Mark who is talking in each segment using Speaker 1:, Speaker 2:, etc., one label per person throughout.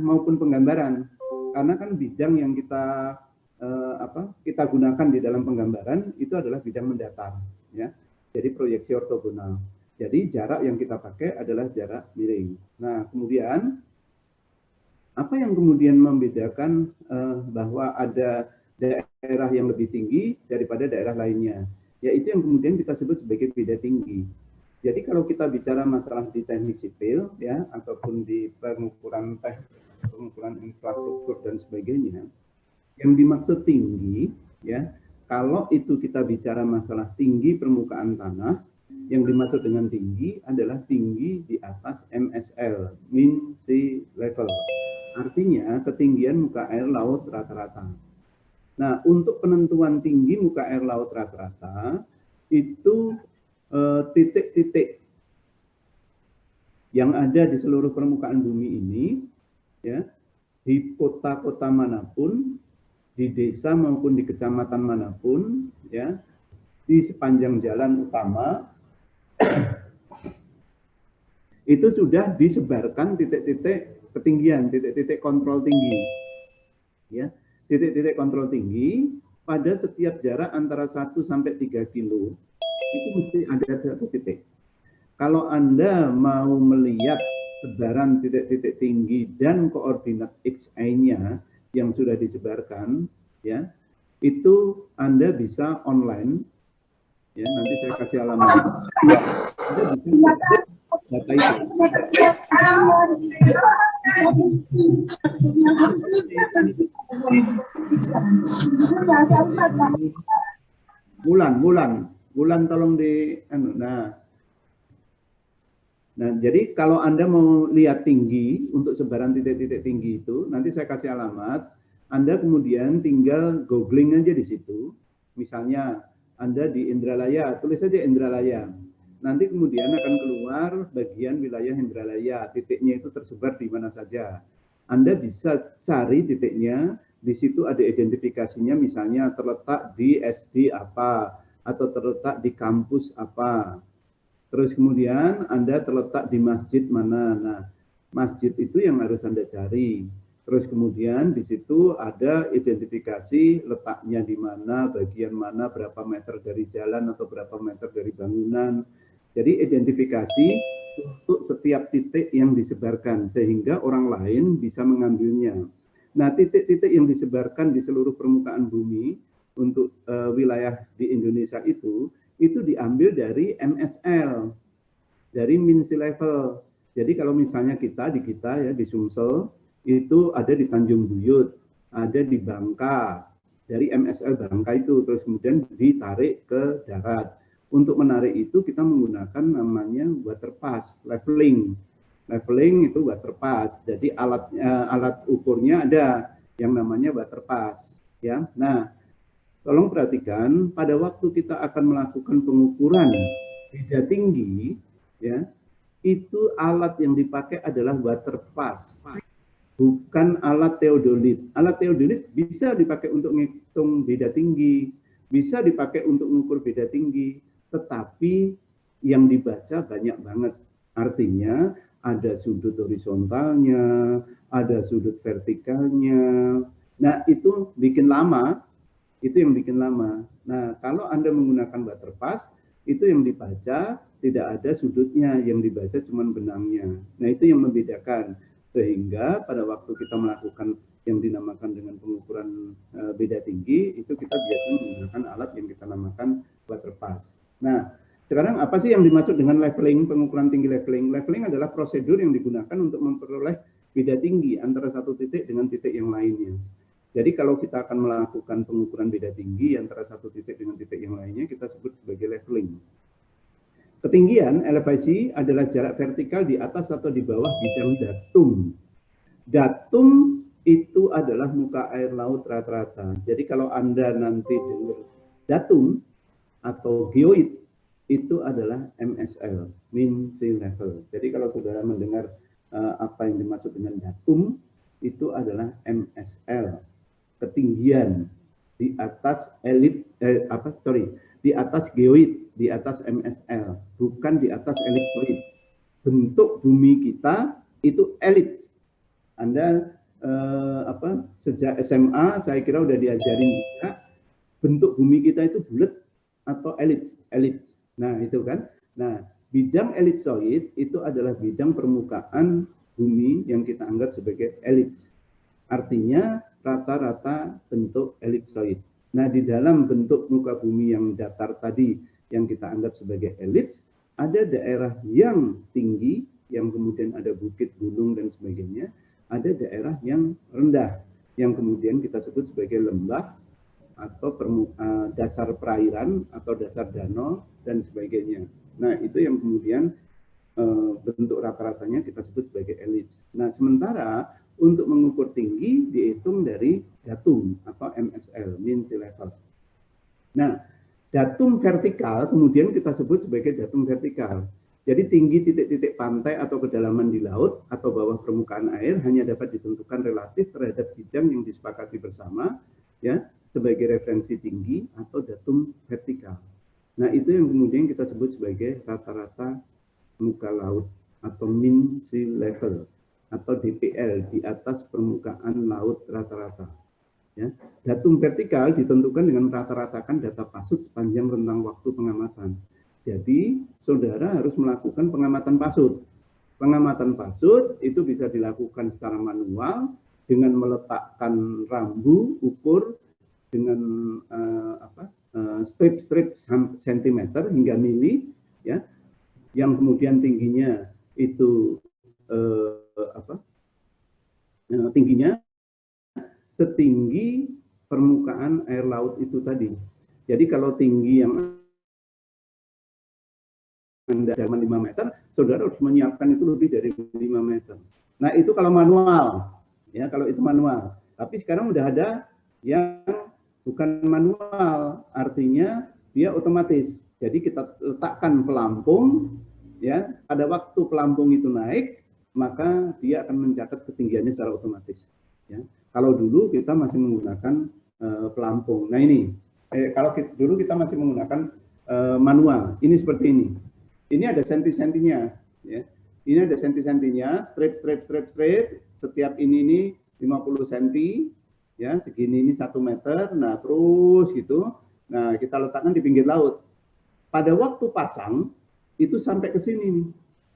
Speaker 1: maupun penggambaran. Karena kan bidang yang kita kita gunakan di dalam penggambaran itu adalah bidang mendatar, ya. Jadi proyeksi ortogonal. Jadi jarak yang kita pakai adalah jarak miring. Nah, kemudian apa yang kemudian membedakan bahwa ada daerah yang lebih tinggi daripada daerah lainnya? Yaitu yang kemudian kita sebut sebagai beda tinggi. Jadi kalau kita bicara masalah di teknik sipil, ya, ataupun di pengukuran infrastruktur dan sebagainya, yang dimaksud tinggi, ya, kalau itu kita bicara masalah tinggi permukaan tanah, yang dimaksud dengan tinggi adalah tinggi di atas MSL, mean sea level. Artinya ketinggian muka air laut rata-rata. Nah, untuk penentuan tinggi muka air laut rata-rata, itu titik-titik yang ada di seluruh permukaan bumi ini, ya, di kota-kota manapun, di desa maupun di kecamatan manapun, ya, di sepanjang jalan utama, itu sudah disebarkan titik-titik ketinggian, titik-titik kontrol tinggi, ya, titik-titik kontrol tinggi pada setiap jarak antara 1 sampai 3 kilo, itu mesti ada satu titik. Kalau Anda mau melihat sebaran titik-titik tinggi dan koordinat XI-nya yang sudah disebarkan, ya, itu Anda bisa online, ya, nanti saya kasih alamat. Anda bisa data itu. Bulan tolong di, Nah, jadi kalau Anda mau lihat tinggi untuk sebaran titik-titik tinggi itu, nanti saya kasih alamat. Anda kemudian tinggal googling aja di situ. Misalnya Anda di Indralaya, tulis saja Indralaya. Nanti kemudian akan keluar bagian wilayah Indralaya. Titiknya itu tersebar di mana saja. Anda bisa cari titiknya. Di situ ada identifikasinya, misalnya terletak di SD apa, atau terletak di kampus apa. Terus kemudian Anda terletak di masjid mana. Nah, masjid itu yang harus Anda cari. Terus kemudian di situ ada identifikasi letaknya di mana, bagian mana, berapa meter dari jalan atau berapa meter dari bangunan. Jadi identifikasi untuk setiap titik yang disebarkan sehingga orang lain bisa mengambilnya. Nah, titik-titik yang disebarkan di seluruh permukaan bumi untuk wilayah di Indonesia itu diambil dari MSL, dari mean sea level. Jadi kalau misalnya kita ya di Sumsel itu ada di Tanjung Buyut, ada di Bangka, dari MSL Bangka itu terus kemudian ditarik ke darat. Untuk menarik itu kita menggunakan namanya water pass, leveling. Leveling itu water pass. Jadi alat ukurnya ada yang namanya water pass, ya. Nah, tolong perhatikan, pada waktu kita akan melakukan pengukuran beda tinggi, ya, itu alat yang dipakai adalah water pass, bukan alat teodolit. Alat teodolit bisa dipakai untuk menghitung beda tinggi, bisa dipakai untuk mengukur beda tinggi, tetapi yang dibaca banyak banget. Artinya ada sudut horizontalnya, ada sudut vertikalnya. Nah, itu bikin lama. Itu yang bikin lama. Nah, kalau Anda menggunakan water pass, itu yang dibaca tidak ada sudutnya, yang dibaca cuma benangnya. Nah, itu yang membedakan. Sehingga pada waktu kita melakukan yang dinamakan dengan pengukuran beda tinggi, itu kita biasanya menggunakan alat yang kita namakan water pass. Nah, sekarang apa sih yang dimaksud dengan leveling, pengukuran tinggi leveling? Leveling adalah prosedur yang digunakan untuk memperoleh beda tinggi antara satu titik dengan titik yang lainnya. Jadi kalau kita akan melakukan pengukuran beda tinggi antara satu titik dengan titik yang lainnya, kita sebut sebagai leveling. Ketinggian, elevasi, adalah jarak vertikal di atas atau di bawah bidang datum. Datum itu adalah muka air laut rata-rata. Jadi kalau Anda nanti dengar datum atau geoid, itu adalah MSL, mean sea level. Jadi kalau saudara mendengar apa yang dimaksud dengan datum, itu adalah MSL. Ketinggian di atas di atas geoid, di atas MSL, bukan di atas elipsoid. Bentuk bumi kita itu elips, Anda sejak SMA saya kira udah diajarin juga bentuk bumi kita itu bulat atau elips. Nah, itu kan. Nah, bidang elipsoid itu adalah bidang permukaan bumi yang kita anggap sebagai elips. Artinya rata-rata bentuk elipsoid. Nah, di dalam bentuk muka bumi yang datar tadi yang kita anggap sebagai elips, ada daerah yang tinggi, yang kemudian ada bukit, gunung, dan sebagainya. Ada daerah yang rendah, yang kemudian kita sebut sebagai lembah, atau dasar perairan, atau dasar danau, dan sebagainya. Nah, itu yang kemudian bentuk rata-ratanya kita sebut sebagai elips. Nah, sementara untuk mengukur tinggi dihitung dari datum atau MSL, mean sea level. Nah, datum vertikal kemudian kita sebut sebagai datum vertikal. Jadi tinggi titik-titik pantai atau kedalaman di laut atau bawah permukaan air hanya dapat ditentukan relatif terhadap bidang yang disepakati bersama, ya, sebagai referensi tinggi atau datum vertikal. Nah, itu yang kemudian kita sebut sebagai rata-rata muka laut atau mean sea level atau DPL, di atas permukaan laut rata-rata. Ya. Datum vertikal ditentukan dengan rata-ratakan data pasut sepanjang rentang waktu pengamatan. Jadi, saudara harus melakukan pengamatan pasut. Pengamatan pasut itu bisa dilakukan secara manual dengan meletakkan rambu ukur dengan strip-strip sentimeter hingga mili, ya, yang kemudian tingginya itu tingginya setinggi permukaan air laut itu tadi. Jadi kalau tinggi yang Anda 5 meter, saudara harus menyiapkan itu lebih dari 5 meter. Nah, itu kalau manual, ya, kalau itu manual. Tapi sekarang udah ada yang bukan manual, artinya dia otomatis. Jadi kita letakkan pelampung, ya, pada waktu pelampung itu naik, maka dia akan mencatat ketinggiannya secara otomatis. Ya. Kalau dulu kita masih menggunakan pelampung. Nah, ini kalau dulu kita masih menggunakan manual. Ini seperti ini. Ini ada senti-sentinya, ya. Ini ada senti-sentinya, strip. Setiap ini 50 cm, ya, segini ini 1 meter. Nah, terus gitu. Nah, kita letakkan di pinggir laut. Pada waktu pasang itu sampai ke sini nih.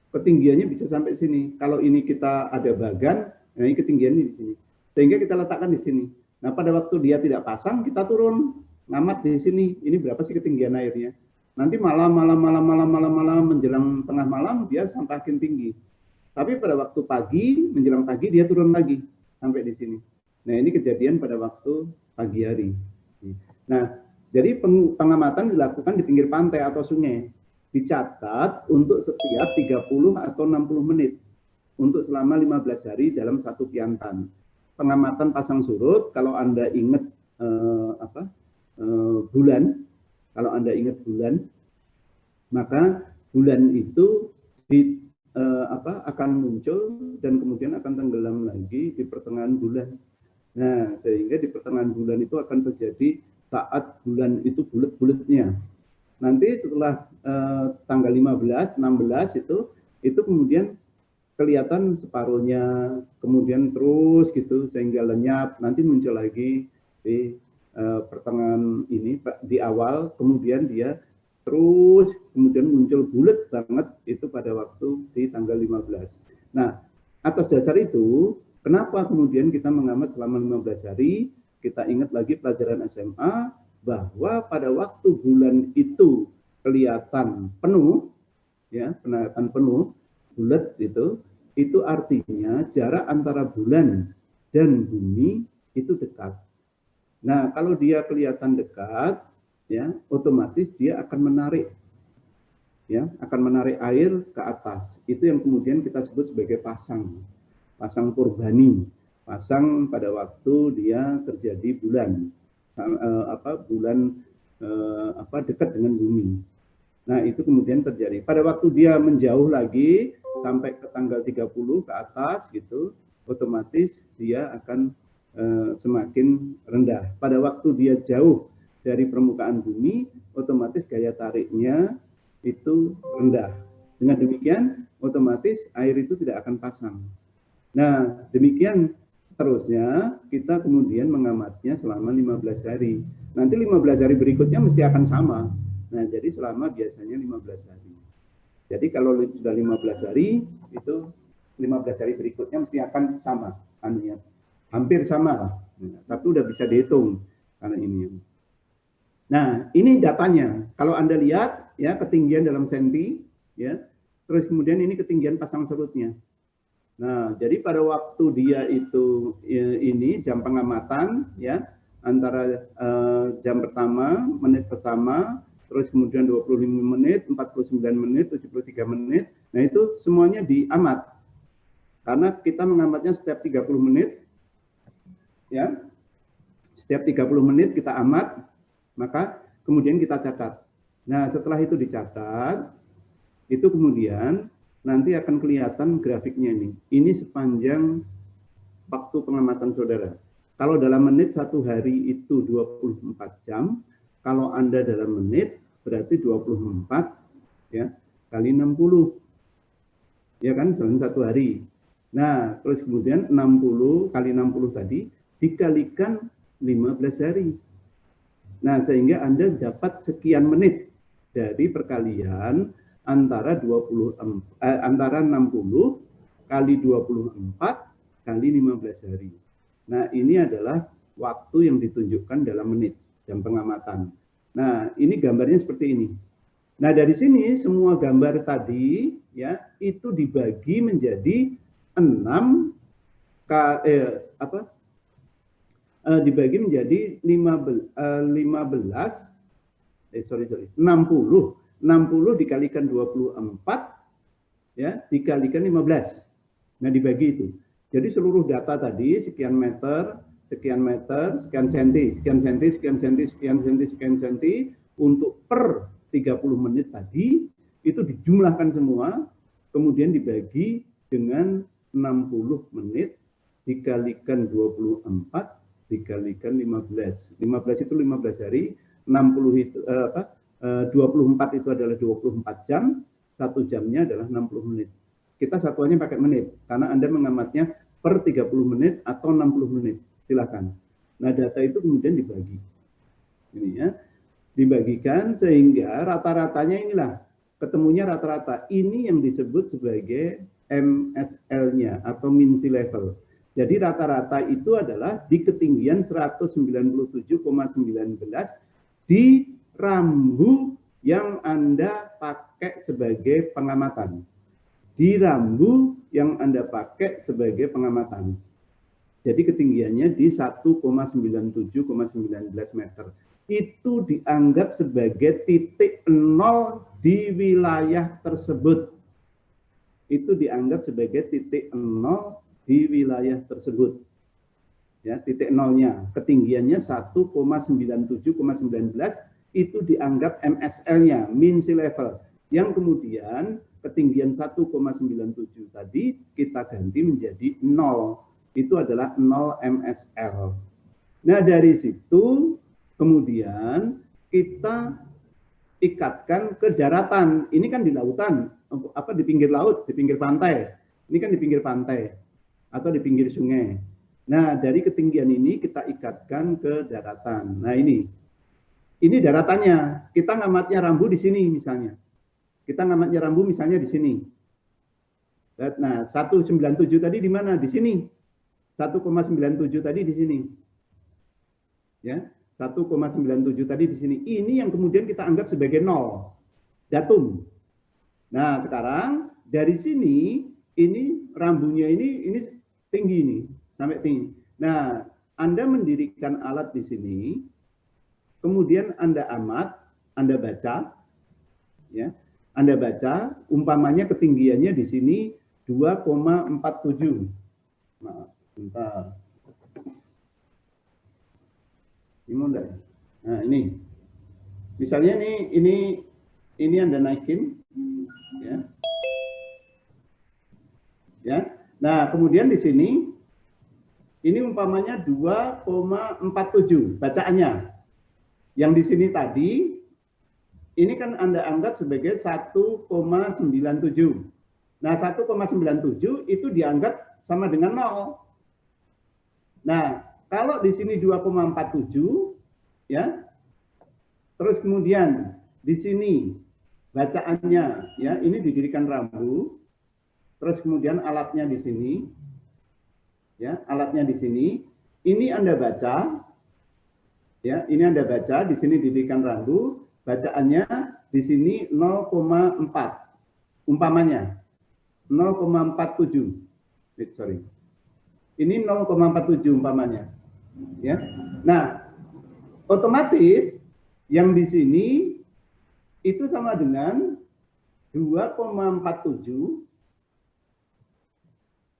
Speaker 1: Ketinggiannya bisa sampai sini. Kalau ini kita ada bagan, nah ini ketinggiannya di sini. Sehingga kita letakkan di sini. Nah, pada waktu dia tidak pasang, kita turun ngamat di sini. Ini berapa sih ketinggian airnya? Nanti malam menjelang tengah malam dia semakin tinggi. Tapi pada waktu pagi, menjelang pagi dia turun lagi sampai di sini. Nah, ini kejadian pada waktu pagi hari. Nah, jadi pengamatan dilakukan di pinggir pantai atau sungai. Dicatat untuk setiap 30 atau 60 menit untuk selama 15 hari dalam satu piantan. Pengamatan pasang surut, kalau Anda ingat bulan, kalau Anda ingat bulan, maka bulan itu akan muncul dan kemudian akan tenggelam lagi di pertengahan bulan. Nah, sehingga di pertengahan bulan itu akan terjadi saat bulan itu bulat-bulatnya. Nanti setelah tanggal 15, 16 itu kemudian kelihatan separuhnya, kemudian terus gitu sehingga lenyap, nanti muncul lagi di pertengahan ini, di awal, kemudian dia terus kemudian muncul bulat banget itu pada waktu di tanggal 15. Nah, atas dasar itu, kenapa kemudian kita mengamat selama 15 hari? Kita ingat lagi pelajaran SMA, bahwa pada waktu bulan itu kelihatan penuh, ya, kelihatan penuh, bulat itu artinya jarak antara bulan dan bumi itu dekat. Nah, kalau dia kelihatan dekat, ya, otomatis dia akan menarik, ya, akan menarik air ke atas. Itu yang kemudian kita sebut sebagai pasang purbani, pasang pada waktu dia terjadi bulan, dekat dengan bumi. Nah, itu kemudian terjadi. Pada waktu dia menjauh lagi sampai ke tanggal 30 ke atas gitu, otomatis dia akan semakin rendah. Pada waktu dia jauh dari permukaan bumi, otomatis gaya tariknya itu rendah. Dengan demikian, otomatis air itu tidak akan pasang. Nah, demikian seterusnya kita kemudian mengamatnya selama 15 hari. Nanti 15 hari berikutnya mesti akan sama. Nah, jadi selama biasanya 15 hari. Jadi kalau sudah 15 hari, itu 15 hari berikutnya mesti akan sama. Hampir sama lah. Nah, tapi udah bisa dihitung karena ini. Nah, ini datanya. Kalau Anda lihat ya ketinggian dalam senti ya. Terus kemudian ini ketinggian pasang surutnya. Nah, jadi pada waktu dia itu ini jam pengamatan ya antara jam pertama, menit pertama, terus kemudian 25 menit, 49 menit, 73 menit. Nah, itu semuanya diamat. Karena kita mengamatnya setiap 30 menit ya. Setiap 30 menit kita amat, maka kemudian kita catat. Nah, setelah itu dicatat, itu kemudian nanti akan kelihatan grafiknya ini. Ini sepanjang waktu pengamatan saudara. Kalau dalam menit satu hari itu 24 jam, kalau Anda dalam menit berarti 24 ya kali 60. Ya kan, dalam satu hari. Nah, terus kemudian 60 kali 60 tadi dikalikan 15 hari. Nah, sehingga Anda dapat sekian menit dari perkalian antara 60 kali 24 kali 15 hari. Nah, ini adalah waktu yang ditunjukkan dalam menit, jam pengamatan. Nah, ini gambarnya seperti ini. Nah, dari sini semua gambar tadi ya itu dibagi menjadi 6 dibagi menjadi 60 dikalikan 24 ya dikalikan 15. Nah, dibagi itu. Jadi seluruh data tadi sekian meter, sekian meter, sekian senti, sekian senti, sekian senti, sekian senti, sekian senti untuk per 30 menit tadi itu dijumlahkan semua, kemudian dibagi dengan 60 menit dikalikan 24 dikalikan 15. 15 itu 15 hari, 60 itu 24 itu adalah 24 jam, 1 jamnya adalah 60 menit. Kita satuannya pakai menit karena Anda mengamatnya per 30 menit atau 60 menit. Silakan. Nah, data itu kemudian dibagi. Ini ya. Dibagikan sehingga rata-ratanya inilah ketemunya rata-rata. Ini yang disebut sebagai MSL-nya atau mean sea level. Jadi rata-rata itu adalah di ketinggian 197,19 di rambu yang Anda pakai sebagai pengamatan. Di rambu yang Anda pakai sebagai pengamatan. Jadi ketinggiannya di 1,97,19 meter. Itu dianggap sebagai titik nol di wilayah tersebut. Itu dianggap sebagai titik nol di wilayah tersebut. Ya, titik nolnya, ketinggiannya 1,97,19 itu dianggap MSL-nya, mean sea level. Yang kemudian ketinggian 1,97 tadi kita ganti menjadi 0. Itu adalah 0 MSL. Nah, dari situ kemudian kita ikatkan ke daratan. Ini kan di lautan, di pinggir laut, di pinggir pantai. Ini kan di pinggir pantai atau di pinggir sungai. Nah, dari ketinggian ini kita ikatkan ke daratan. Nah, ini daratannya. Kita ngamatnya rambu di sini misalnya. Kita ngamatnya rambu misalnya di sini. Nah, 197 tadi di mana? Di sini. 1,97 tadi di sini. Ya, 1,97 tadi di sini. Ini yang kemudian kita anggap sebagai 0. Datum. Nah, sekarang dari sini ini rambunya ini tinggi nih, sampai tinggi. Nah, Anda mendirikan alat di sini, kemudian Anda amat, Anda baca, ya, Anda baca, umpamanya ketinggiannya di sini 2,47. Maaf, bentar. Nah, ini, misalnya ini Anda naikin, ya. Ya. Nah, kemudian di sini ini umpamanya 2,47 bacaannya. Yang di sini tadi ini kan Anda anggap sebagai 1,97. Nah, 1,97 itu dianggap sama dengan 0. Nah, kalau di sini 2,47 ya. Terus kemudian di sini bacaannya ya, ini didirikan rambu. Terus kemudian alatnya di sini. Ya, alatnya di sini. Ini Anda baca. Ya, ini Anda baca di sini didirikan rambu, bacaannya di sini 0,4. Umpamanya 0,47. Sorry. Ini 0,47 umpamanya. Ya. Nah, otomatis yang di sini itu sama dengan 2,47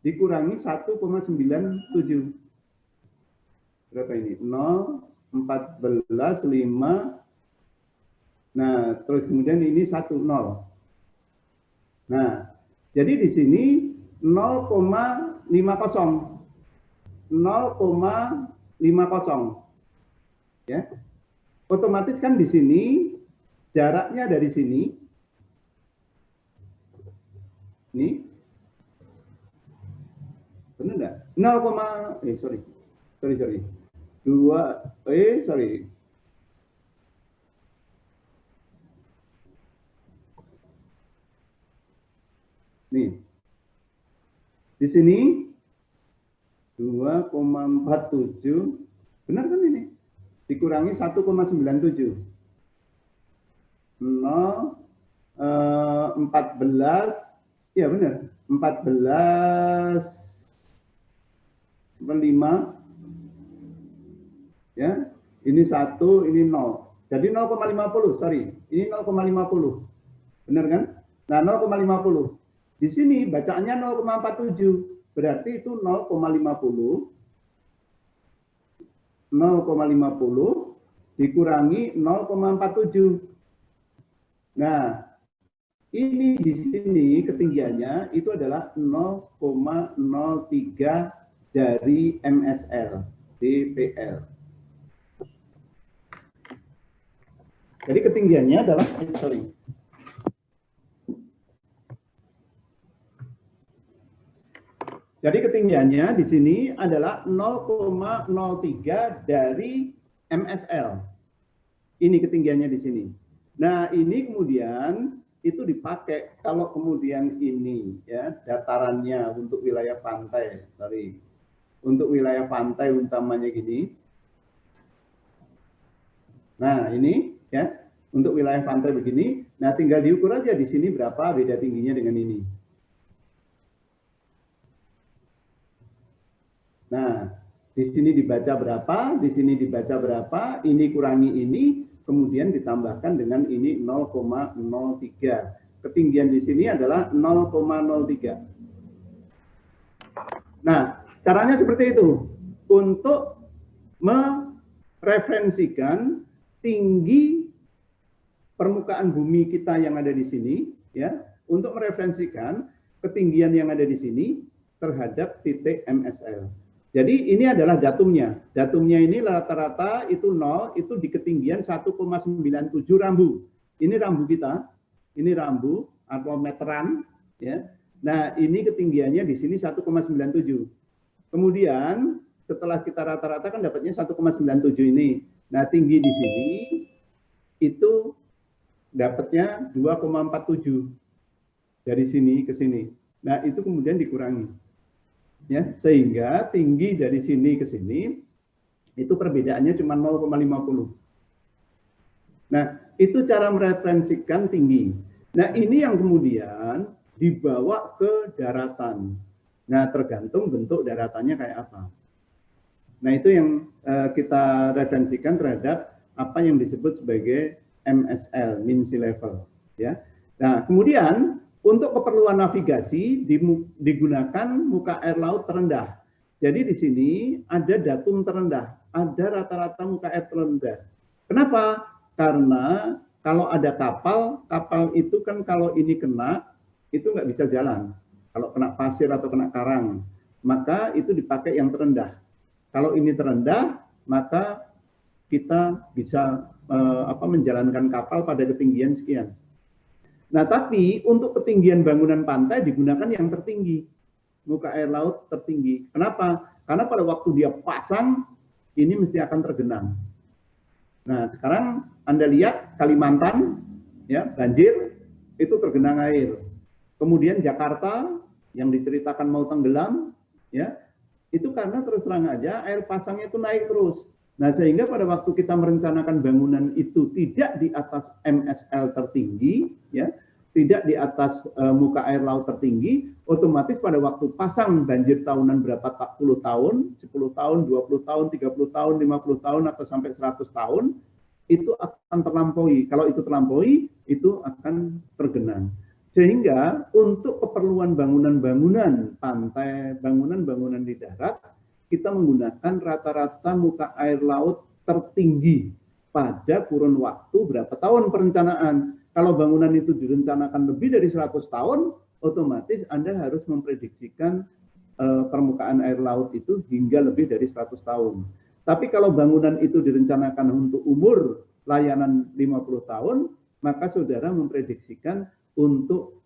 Speaker 1: dikurangi 1,97. Berapa ini? 0, 14, 5. Nah, terus kemudian ini 1, 0. Nah, jadi di sini 0,50. 0,50. Ya. Otomatis kan di sini jaraknya dari sini ini benar enggak? 0, sorry. 2 sorry. Nih. Di sini 2,47 benar kan ini? Dikurangi 1,97. 0, 14, ya benar. 14 5 ya. Ini 1, ini 0. Jadi 0,50, sorry. Ini 0,50. Benar kan? Nah, 0,50. Di sini bacaannya 0,47. Berarti itu 0,50 dikurangi 0,47. Nah, ini di sini ketinggiannya itu adalah 0,03 dari MSL dPL. Jadi ketinggiannya adalah Jadi ketinggiannya di sini adalah 0,03 dari MSL. Ini ketinggiannya di sini. Nah, ini kemudian itu dipakai kalau kemudian ini ya datarannya untuk wilayah pantai, untuk wilayah pantai utamanya gini. Nah, ini ya untuk wilayah pantai begini. Nah, tinggal diukur aja di sini berapa beda tingginya dengan ini. Nah, di sini dibaca berapa, di sini dibaca berapa, ini kurangi ini, kemudian ditambahkan dengan ini 0,03. Ketinggian di sini adalah 0,03. Nah, caranya seperti itu. Untuk mereferensikan tinggi permukaan bumi kita yang ada di sini, ya, untuk mereferensikan ketinggian yang ada di sini terhadap titik MSL. Jadi ini adalah datumnya. Datumnya ini rata-rata itu 0, itu di ketinggian 1,97 rambu. Ini rambu kita. Ini rambu atau meteran, ya. Nah, ini ketinggiannya di sini 1,97. Kemudian setelah kita rata-rata kan dapatnya 1,97 ini. Nah, tinggi di sini itu dapatnya 2,47 dari sini ke sini. Nah, itu kemudian dikurangi. Ya, sehingga tinggi dari sini ke sini itu perbedaannya cuma 0,50. Nah, itu cara mereferensikan tinggi. Nah, ini yang kemudian dibawa ke daratan. Nah, tergantung bentuk daratannya kayak apa. Nah, itu yang kita referensikan terhadap apa yang disebut sebagai MSL, mean sea level, ya. Nah, kemudian untuk keperluan navigasi digunakan muka air laut terendah. Jadi di sini ada datum terendah, ada rata-rata muka air terendah. Kenapa? Karena kalau ada kapal, kapal itu kan kalau ini kena, itu nggak bisa jalan. Kalau kena pasir atau kena karang, maka itu dipakai yang terendah. Kalau ini terendah, maka kita bisa menjalankan kapal pada ketinggian sekian. Nah, tapi untuk ketinggian bangunan pantai digunakan yang tertinggi, muka air laut tertinggi. Kenapa? Karena pada waktu dia pasang, ini mesti akan tergenang. Nah, sekarang Anda lihat Kalimantan, ya, banjir, itu tergenang air. Kemudian Jakarta, yang diceritakan mau tenggelam, ya, itu karena terus terang aja air pasangnya itu naik terus. Nah, sehingga pada waktu kita merencanakan bangunan itu tidak di atas MSL tertinggi, ya, tidak di atas muka air laut tertinggi, otomatis pada waktu pasang banjir tahunan berapa 40 tahun, 10 tahun, 20 tahun, 30 tahun, 50 tahun, atau sampai 100 tahun, itu akan terlampaui. Kalau itu terlampaui, itu akan tergenang. Sehingga untuk keperluan bangunan-bangunan pantai, bangunan-bangunan di darat, kita menggunakan rata-rata muka air laut tertinggi pada kurun waktu berapa tahun perencanaan. Kalau bangunan itu direncanakan lebih dari 100 tahun, otomatis Anda harus memprediksikan permukaan air laut itu hingga lebih dari 100 tahun. Tapi kalau bangunan itu direncanakan untuk umur layanan 50 tahun, maka saudara memprediksikan untuk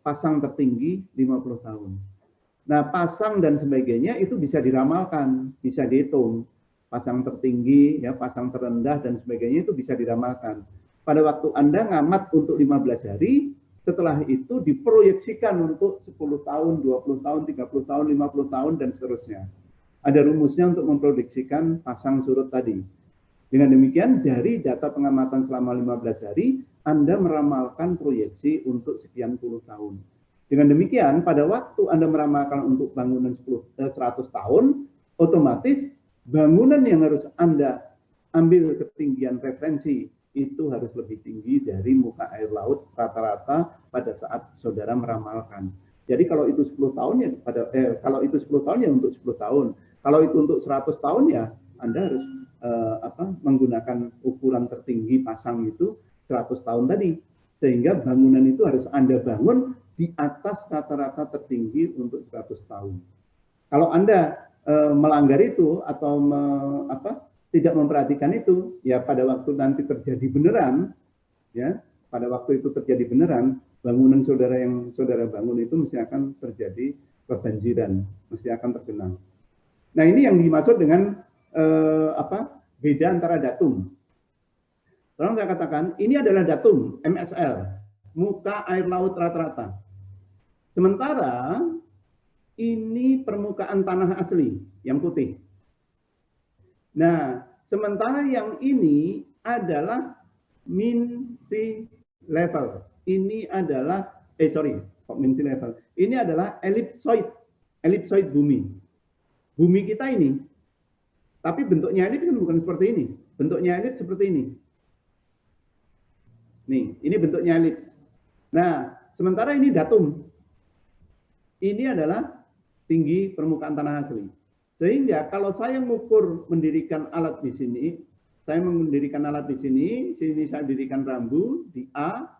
Speaker 1: pasang tertinggi 50 tahun. Nah, pasang dan sebagainya itu bisa diramalkan, bisa dihitung. Pasang tertinggi, ya, pasang terendah dan sebagainya itu bisa diramalkan. Pada waktu Anda ngamat untuk 15 hari, setelah itu diproyeksikan untuk 10 tahun, 20 tahun, 30 tahun, 50 tahun, dan seterusnya. Ada rumusnya untuk memprediksikan pasang surut tadi. Dengan demikian, dari data pengamatan selama 15 hari, Anda meramalkan proyeksi untuk sekian puluh tahun. Dengan demikian, pada waktu Anda meramalkan untuk bangunan 100 tahun, otomatis bangunan yang harus Anda ambil ketinggian referensi itu harus lebih tinggi dari muka air laut rata-rata pada saat saudara meramalkan. Jadi kalau itu 10 tahun ya kalau itu 10 tahun ya untuk 10 tahun. Kalau itu untuk 100 tahun ya Anda harus menggunakan ukuran tertinggi pasang itu 100 tahun tadi. Sehingga bangunan itu harus Anda bangun di atas rata-rata tertinggi untuk 100 tahun. Kalau Anda melanggar itu atau tidak memperhatikan itu, ya pada waktu nanti terjadi beneran, ya pada waktu itu terjadi beneran, bangunan saudara yang saudara bangun itu mesti akan terjadi kebanjiran, mesti akan tergenang. Nah, ini yang dimaksud dengan beda antara datum. Sekarang saya katakan ini adalah datum MSL, muka air laut rata-rata. Sementara ini permukaan tanah asli yang putih. Nah, sementara yang ini adalah mean sea level. Ini adalah mean sea level. Ini adalah ellipsoid bumi. Bumi kita ini. Tapi bentuknya elips kan bukan seperti ini. Bentuknya elips seperti ini. Nih, ini bentuknya elips. Nah, sementara ini datum. Ini adalah tinggi permukaan tanah asli. Sehingga kalau saya mengukur mendirikan alat di sini, saya mendirikan alat di sini saya dirikan rambu di A,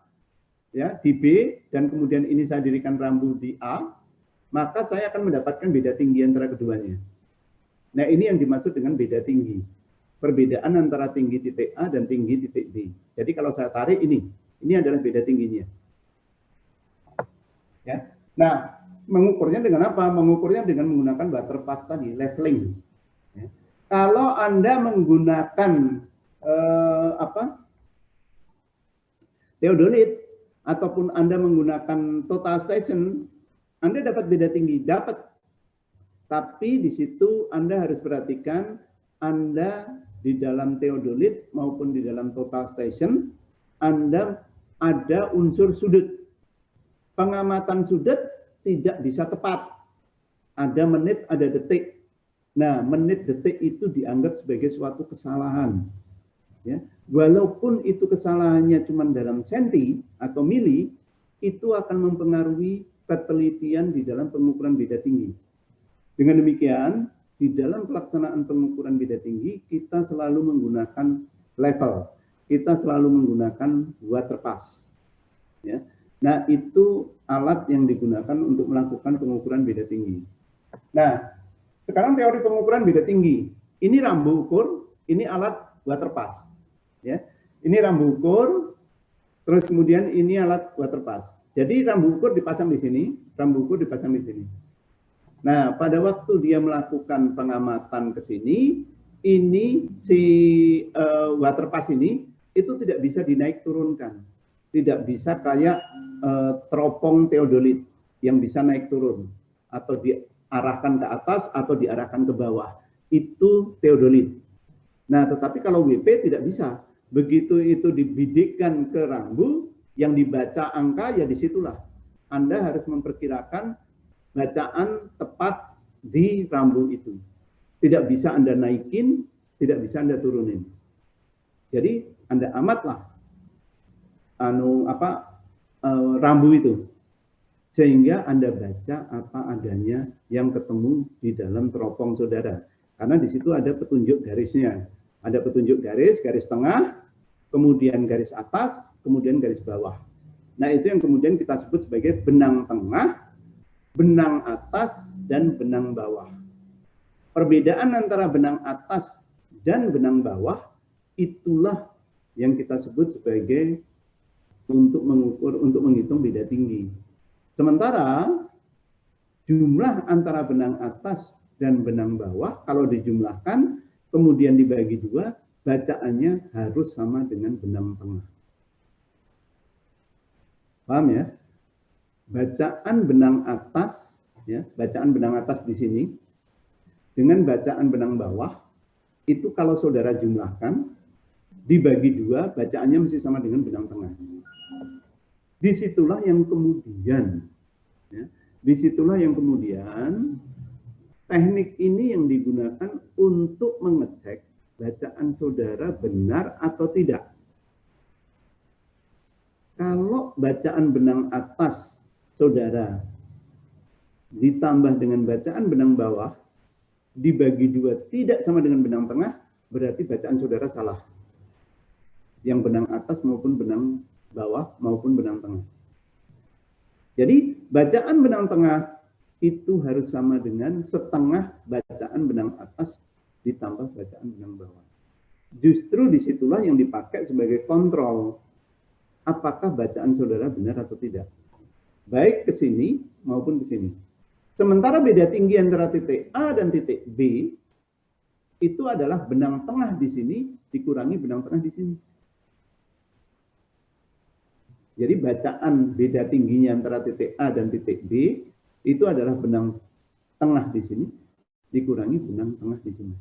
Speaker 1: ya, di B, dan kemudian ini saya dirikan rambu di A, maka saya akan mendapatkan beda tinggi antara keduanya. Nah, ini yang dimaksud dengan beda tinggi. Perbedaan antara tinggi titik A dan tinggi titik B. Jadi kalau saya tarik ini adalah beda tingginya. Ya. Nah, mengukurnya dengan apa? Mengukurnya dengan menggunakan waterpass tadi, leveling. Ya. Kalau Anda menggunakan theodolit ataupun Anda menggunakan total station, Anda dapat beda tinggi, dapat. Tapi di situ Anda harus perhatikan, Anda di dalam theodolit maupun di dalam total station, Anda ada unsur sudut. Pengamatan sudut tidak bisa tepat. Ada menit, ada detik. Nah, menit detik itu dianggap sebagai suatu kesalahan. Ya. Walaupun itu kesalahannya cuma dalam senti atau mili, itu akan mempengaruhi ketelitian di dalam pengukuran beda tinggi. Dengan demikian, di dalam pelaksanaan pengukuran beda tinggi, kita selalu menggunakan level. Kita selalu menggunakan waterpass. Ya. Nah, itu alat yang digunakan untuk melakukan pengukuran beda tinggi. Nah, sekarang teori pengukuran beda tinggi. Ini rambu ukur, ini alat waterpass. Ya. Ini rambu ukur, Terus kemudian ini alat water pass. Jadi rambu ukur dipasang di sini, rambu ukur dipasang di sini. Nah, pada waktu dia melakukan pengamatan ke sini, ini si water pass ini itu tidak bisa dinaik turunkan. Tidak bisa kayak teropong teodolit yang bisa naik turun atau diarahkan ke atas atau diarahkan ke bawah. Itu teodolit. Nah, tetapi kalau WP tidak bisa. Begitu itu dibidikkan ke rambu, yang dibaca angka, ya disitulah Anda harus memperkirakan bacaan tepat di rambu itu. Tidak bisa Anda naikin, tidak bisa Anda turunin. Jadi Anda amatlah rambu itu, sehingga Anda baca apa adanya yang ketemu di dalam teropong saudara. Karena di situ ada petunjuk garisnya. Ada petunjuk garis, garis tengah, kemudian garis atas, kemudian garis bawah. Nah, itu yang kemudian kita sebut sebagai benang tengah, benang atas, dan benang bawah. Perbedaan antara benang atas dan benang bawah itulah yang kita sebut sebagai untuk mengukur, untuk menghitung beda tinggi. Sementara jumlah antara benang atas dan benang bawah kalau dijumlahkan kemudian dibagi dua, bacaannya harus sama dengan benang tengah. Paham ya? Bacaan benang atas, ya, bacaan benang atas di sini dengan bacaan benang bawah itu kalau saudara jumlahkan dibagi dua, bacaannya mesti sama dengan benang tengah. Disitulah yang kemudian, ya, disitulah yang kemudian teknik ini yang digunakan untuk mengecek bacaan saudara benar atau tidak. Kalau bacaan benang atas saudara ditambah dengan bacaan benang bawah, dibagi dua tidak sama dengan benang tengah, berarti bacaan saudara salah. Yang benang atas maupun benang bawah maupun benang tengah. Jadi bacaan benang tengah itu harus sama dengan setengah bacaan benang atas ditambah bacaan benang bawah. Justru disitulah yang dipakai sebagai kontrol apakah bacaan saudara benar atau tidak. Baik ke sini maupun ke sini. Sementara beda tinggi antara titik A dan titik B itu adalah benang tengah di sini dikurangi benang tengah di sini. Jadi bacaan beda tingginya antara titik A dan titik B itu adalah benang tengah di sini dikurangi benang tengah di sini.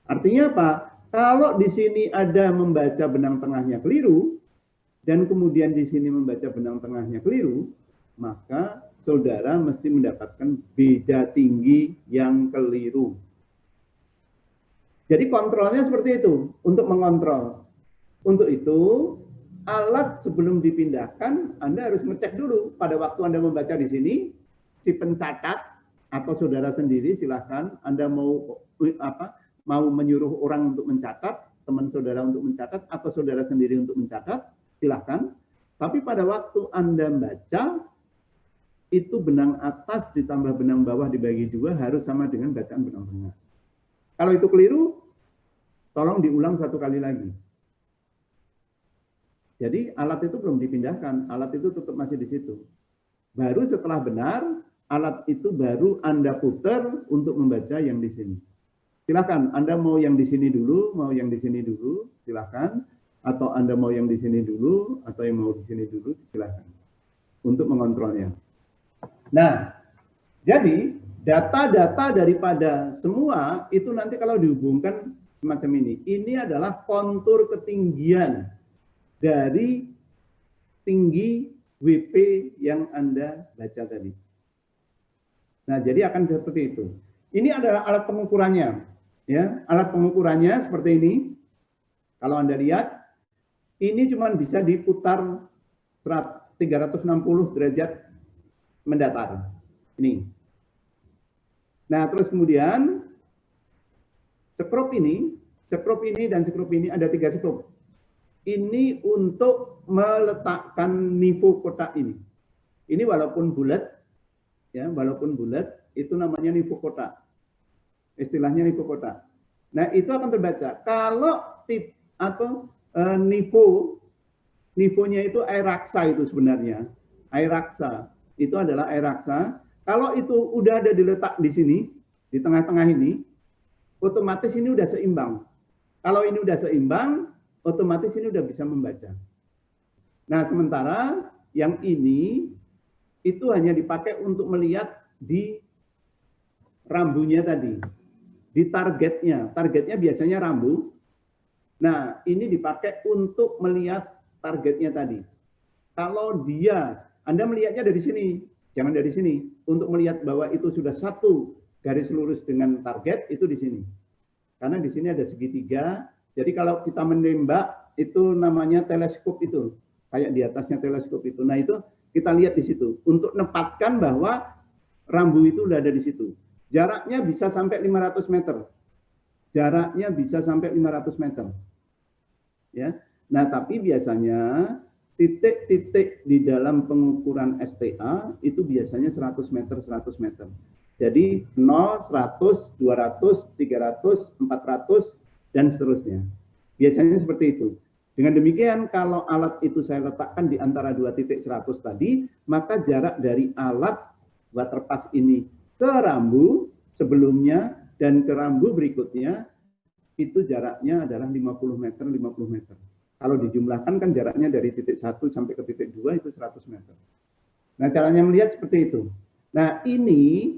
Speaker 1: Artinya apa? Kalau di sini ada membaca benang tengahnya keliru dan kemudian di sini membaca benang tengahnya keliru, maka saudara mesti mendapatkan beda tinggi yang keliru. Jadi kontrolnya seperti itu untuk mengontrol. Untuk itu alat sebelum dipindahkan Anda harus ngecek dulu pada waktu Anda membaca di sini. Si pencatat atau saudara sendiri silahkan Anda mau menyuruh orang untuk mencatat, teman saudara untuk mencatat, atau saudara sendiri untuk mencatat, silahkan. Tapi pada waktu Anda baca, itu benang atas ditambah benang bawah dibagi dua harus sama dengan bacaan benang tengah. Kalau itu keliru, tolong diulang satu kali lagi. Jadi alat itu belum dipindahkan, alat itu tetap masih di situ. Baru setelah benar, alat itu baru Anda putar untuk membaca yang di sini. Silakan, Anda mau yang di sini dulu, mau yang di sini dulu, silakan. Atau Anda mau yang di sini dulu, atau yang mau di sini dulu, silakan. Untuk mengontrolnya. Nah, jadi data-data daripada semua itu nanti kalau dihubungkan semacam ini. Ini adalah kontur ketinggian dari tinggi WP yang Anda baca tadi. Nah, jadi akan seperti itu. Ini adalah alat pengukurannya. Ya, alat pengukurannya seperti ini. Kalau Anda lihat, ini cuma bisa diputar 360 derajat mendatar. Ini. Nah, terus kemudian skrup ini dan skrup ini ada 3 skrup. Ini untuk meletakkan nivo kotak ini. Ini walaupun bulat, ya, walaupun bulat, itu namanya nivo kotak. Istilahnya nivo kotak. Nah, itu akan terbaca. Kalau nivo nivonya itu air raksa itu sebenarnya. Air raksa itu adalah air raksa. Kalau itu udah ada diletak di sini, di tengah-tengah ini, otomatis ini udah seimbang. Kalau ini udah seimbang, otomatis ini udah bisa membaca. Nah, sementara yang ini itu hanya dipakai untuk melihat di rambunya tadi, di targetnya. Targetnya biasanya rambu. Nah, ini dipakai untuk melihat targetnya tadi. Kalau Anda melihatnya dari sini, jangan dari sini. Untuk melihat bahwa itu sudah satu garis lurus dengan target, itu di sini. Karena di sini ada segitiga. Jadi kalau kita menembak, itu namanya teleskop itu. Kayak di atasnya teleskop itu. Nah, itu kita lihat di situ. Untuk menempatkan bahwa rambu itu sudah ada di situ. Jaraknya bisa sampai 500 meter. Jaraknya bisa sampai 500 meter. Ya. Nah, tapi biasanya titik-titik di dalam pengukuran STA itu biasanya 100 meter, 100 meter. Jadi 0, 100, 200, 300, 400, dan seterusnya. Biasanya seperti itu. Dengan demikian, kalau alat itu saya letakkan di antara 2 titik 100 tadi, maka jarak dari alat waterpass ini ke rambu sebelumnya dan ke rambu berikutnya, itu jaraknya adalah 50 meter, 50 meter. Kalau dijumlahkan kan jaraknya dari titik 1 sampai ke titik 2 itu 100 meter. Nah, caranya melihat seperti itu. Nah, ini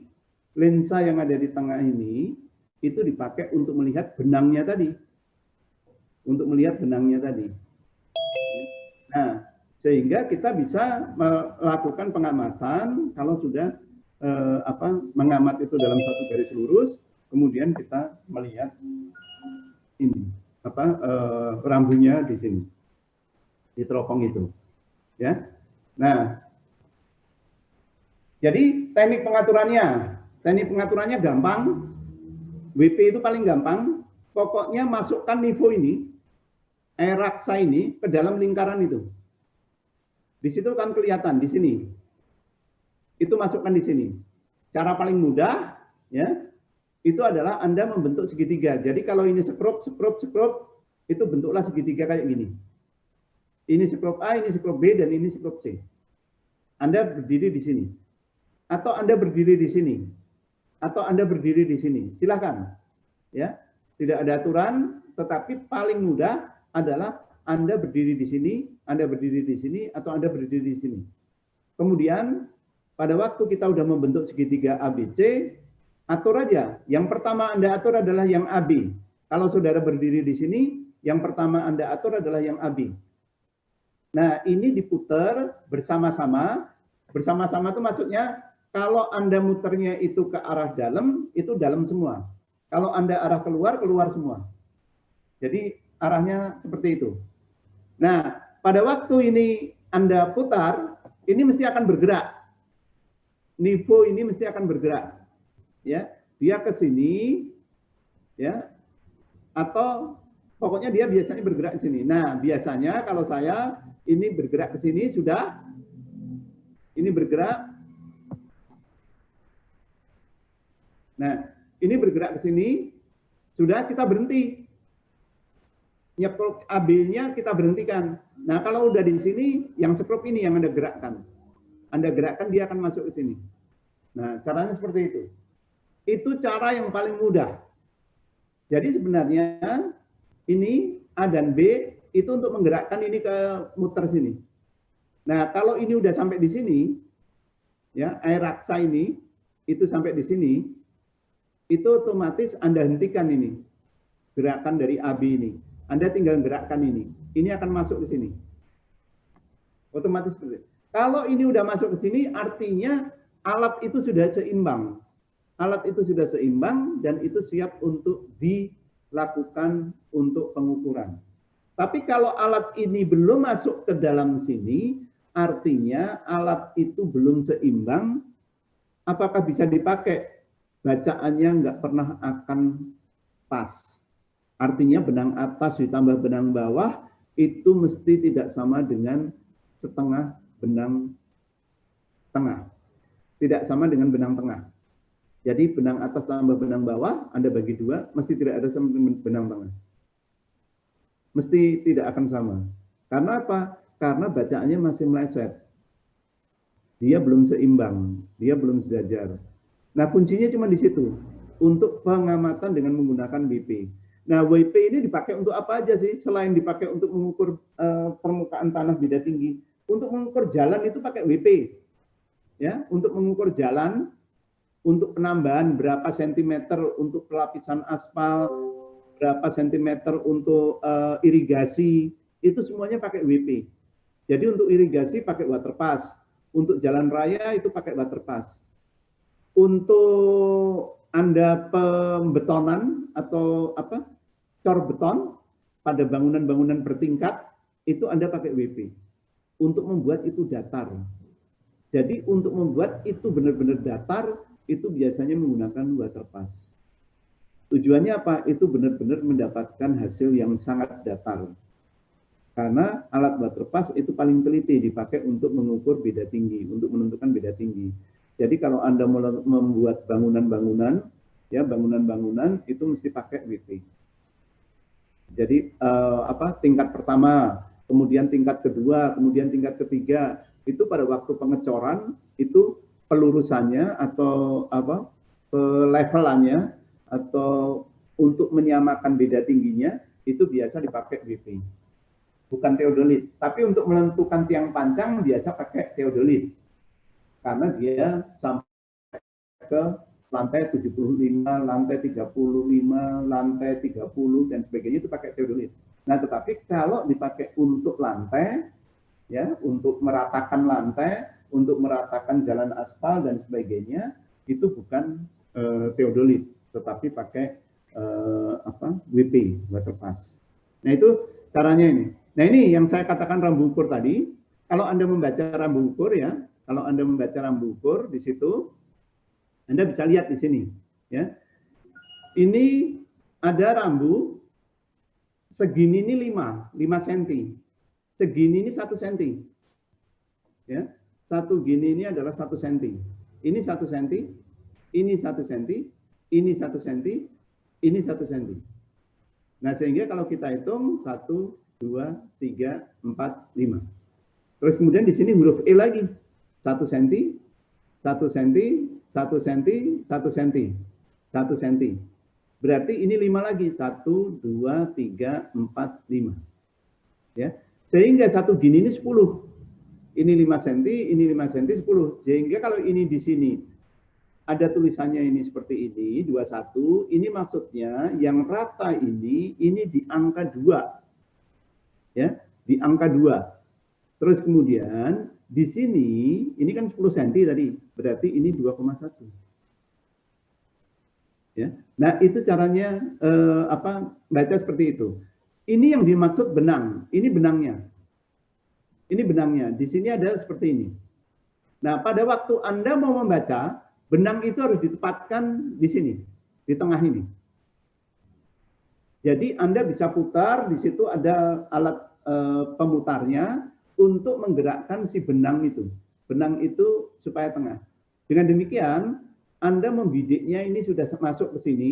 Speaker 1: lensa yang ada di tengah ini itu dipakai untuk melihat benangnya tadi. Untuk melihat benangnya tadi. Nah, sehingga kita bisa melakukan pengamatan kalau sudah mengamat itu dalam satu garis lurus, kemudian kita melihat ini rambunya di sini, di teropong itu, ya. Nah, jadi teknik pengaturannya gampang. WP itu paling gampang. Pokoknya masukkan nivo ini, air raksa ini ke dalam lingkaran itu. Di situ kan kelihatan di sini. Itu masukkan di sini. Cara paling mudah, ya, itu adalah Anda membentuk segitiga. Jadi kalau ini sekrup, itu bentuklah segitiga kayak gini. Ini sekrup A, ini sekrup B, dan ini sekrup C. Anda berdiri di sini. Atau Anda berdiri di sini. Atau Anda berdiri di sini. Silakan. Ya, tidak ada aturan, tetapi paling mudah adalah Anda berdiri di sini, Anda berdiri di sini, atau Anda berdiri di sini. Kemudian, pada waktu kita sudah membentuk segitiga ABC, atur aja. Yang pertama Anda atur adalah yang AB. Kalau saudara berdiri di sini, yang pertama Anda atur adalah yang AB. Nah, ini diputar bersama-sama. Bersama-sama itu maksudnya, kalau Anda muternya itu ke arah dalam, itu dalam semua. Kalau Anda arah keluar, keluar semua. Jadi, arahnya seperti itu. Nah, pada waktu ini Anda putar, ini mesti akan bergerak. Nivo ini mesti akan bergerak. Ya, dia ke sini, ya, atau pokoknya dia biasanya bergerak ke sini. Nah, biasanya kalau saya ini bergerak ke sini sudah, ini bergerak. Nah, ini bergerak ke sini, sudah kita berhenti. Nyekrup AB-nya kita berhentikan. Nah, kalau udah di sini, yang sekrup ini yang Anda gerakkan. Anda gerakkan, dia akan masuk ke sini. Nah, caranya seperti itu. Itu cara yang paling mudah. Jadi sebenarnya ini A dan B itu untuk menggerakkan ini ke muter sini. Nah, kalau ini udah sampai di sini, ya, air raksa ini, itu sampai di sini, itu otomatis Anda hentikan ini. Gerakan dari AB ini. Anda tinggal gerakkan ini. Ini akan masuk ke sini. Otomatis seperti itu. Kalau ini udah masuk ke sini, artinya alat itu sudah seimbang. Alat itu sudah seimbang dan itu siap untuk dilakukan untuk pengukuran. Tapi kalau alat ini belum masuk ke dalam sini, artinya alat itu belum seimbang. Apakah bisa dipakai? Bacaannya nggak pernah akan pas. Artinya benang atas ditambah benang bawah itu mesti tidak sama dengan setengah benang tengah. Tidak sama dengan benang tengah. Jadi benang atas tambah benang bawah, Anda bagi dua, mesti tidak ada sama dengan benang tengah. Mesti tidak akan sama. Karena apa? karena bacaannya masih meleset. Dia belum seimbang, dia belum sejajar. Nah, kuncinya cuma di situ, untuk pengamatan dengan menggunakan WP. Nah, WP ini dipakai untuk apa aja sih? Selain dipakai untuk mengukur permukaan tanah beda tinggi, untuk mengukur jalan itu pakai WP. Ya, untuk mengukur jalan, untuk penambahan berapa sentimeter untuk pelapisan aspal, berapa sentimeter untuk irigasi, itu semuanya pakai WP. Jadi untuk irigasi pakai waterpass, untuk jalan raya itu pakai waterpass. Untuk Anda pembetonan atau cor beton pada bangunan-bangunan bertingkat, itu Anda pakai WP. Untuk membuat itu datar. Jadi untuk membuat itu benar-benar datar, itu biasanya menggunakan waterpass. Tujuannya apa? Itu benar-benar mendapatkan hasil yang sangat datar. Karena alat waterpass itu paling teliti dipakai untuk mengukur beda tinggi, untuk menentukan beda tinggi. Jadi kalau Anda membuat bangunan-bangunan, ya bangunan-bangunan itu mesti pakai WP. Jadi tingkat pertama, kemudian tingkat kedua, kemudian tingkat ketiga, itu pada waktu pengecoran itu pelurusannya atau levelannya atau untuk menyamakan beda tingginya itu biasa dipakai WP. Bukan teodolit, tapi untuk menentukan tiang pancang biasa pakai teodolit. Karena dia sampai ke lantai 75, lantai 35, lantai 30 dan sebagainya itu pakai teodolit. Nah, tetapi kalau dipakai untuk lantai, ya, untuk meratakan lantai, untuk meratakan jalan aspal dan sebagainya, itu bukan teodolit, tetapi pakai WP, waterpass. Nah, itu caranya ini. Nah, ini yang saya katakan rambu ukur tadi. Kalau Anda membaca rambu ukur ya, kalau Anda membaca rambu ukur di situ, Anda bisa lihat di sini, ya. Ini ada rambu segini ini 5 cm. Segini ini 1 cm. Ya. Satu gini ini adalah 1 cm. Ini 1 cm, ini 1 cm, ini 1 cm, ini 1 cm. Nah, sehingga kalau kita hitung 1, 2, 3, 4, 5. Terus kemudian di sini huruf E lagi. 1 cm, 1 cm, 1 cm, 1 cm, 1 cm. Berarti ini 5 lagi. 1, 2, 3, 4, 5. Ya. Sehingga satu gini ini 10. Ini 5 cm, ini 5 cm, 10. Sehingga kalau ini di sini ada tulisannya ini seperti ini, 21. Ini maksudnya yang rata ini di angka 2. Ya, di angka 2. Terus kemudian di sini, ini kan 10 cm tadi, berarti ini 2,1. Ya. Nah, itu caranya baca seperti itu. Ini yang dimaksud benang, ini benangnya. Ini benangnya, di sini ada seperti ini. Nah, pada waktu Anda mau membaca, benang itu harus ditempatkan di sini, di tengah ini. Jadi Anda bisa putar, di situ ada alat pemutarnya, untuk menggerakkan si benang itu supaya tengah. Dengan demikian Anda membidiknya ini sudah masuk ke sini,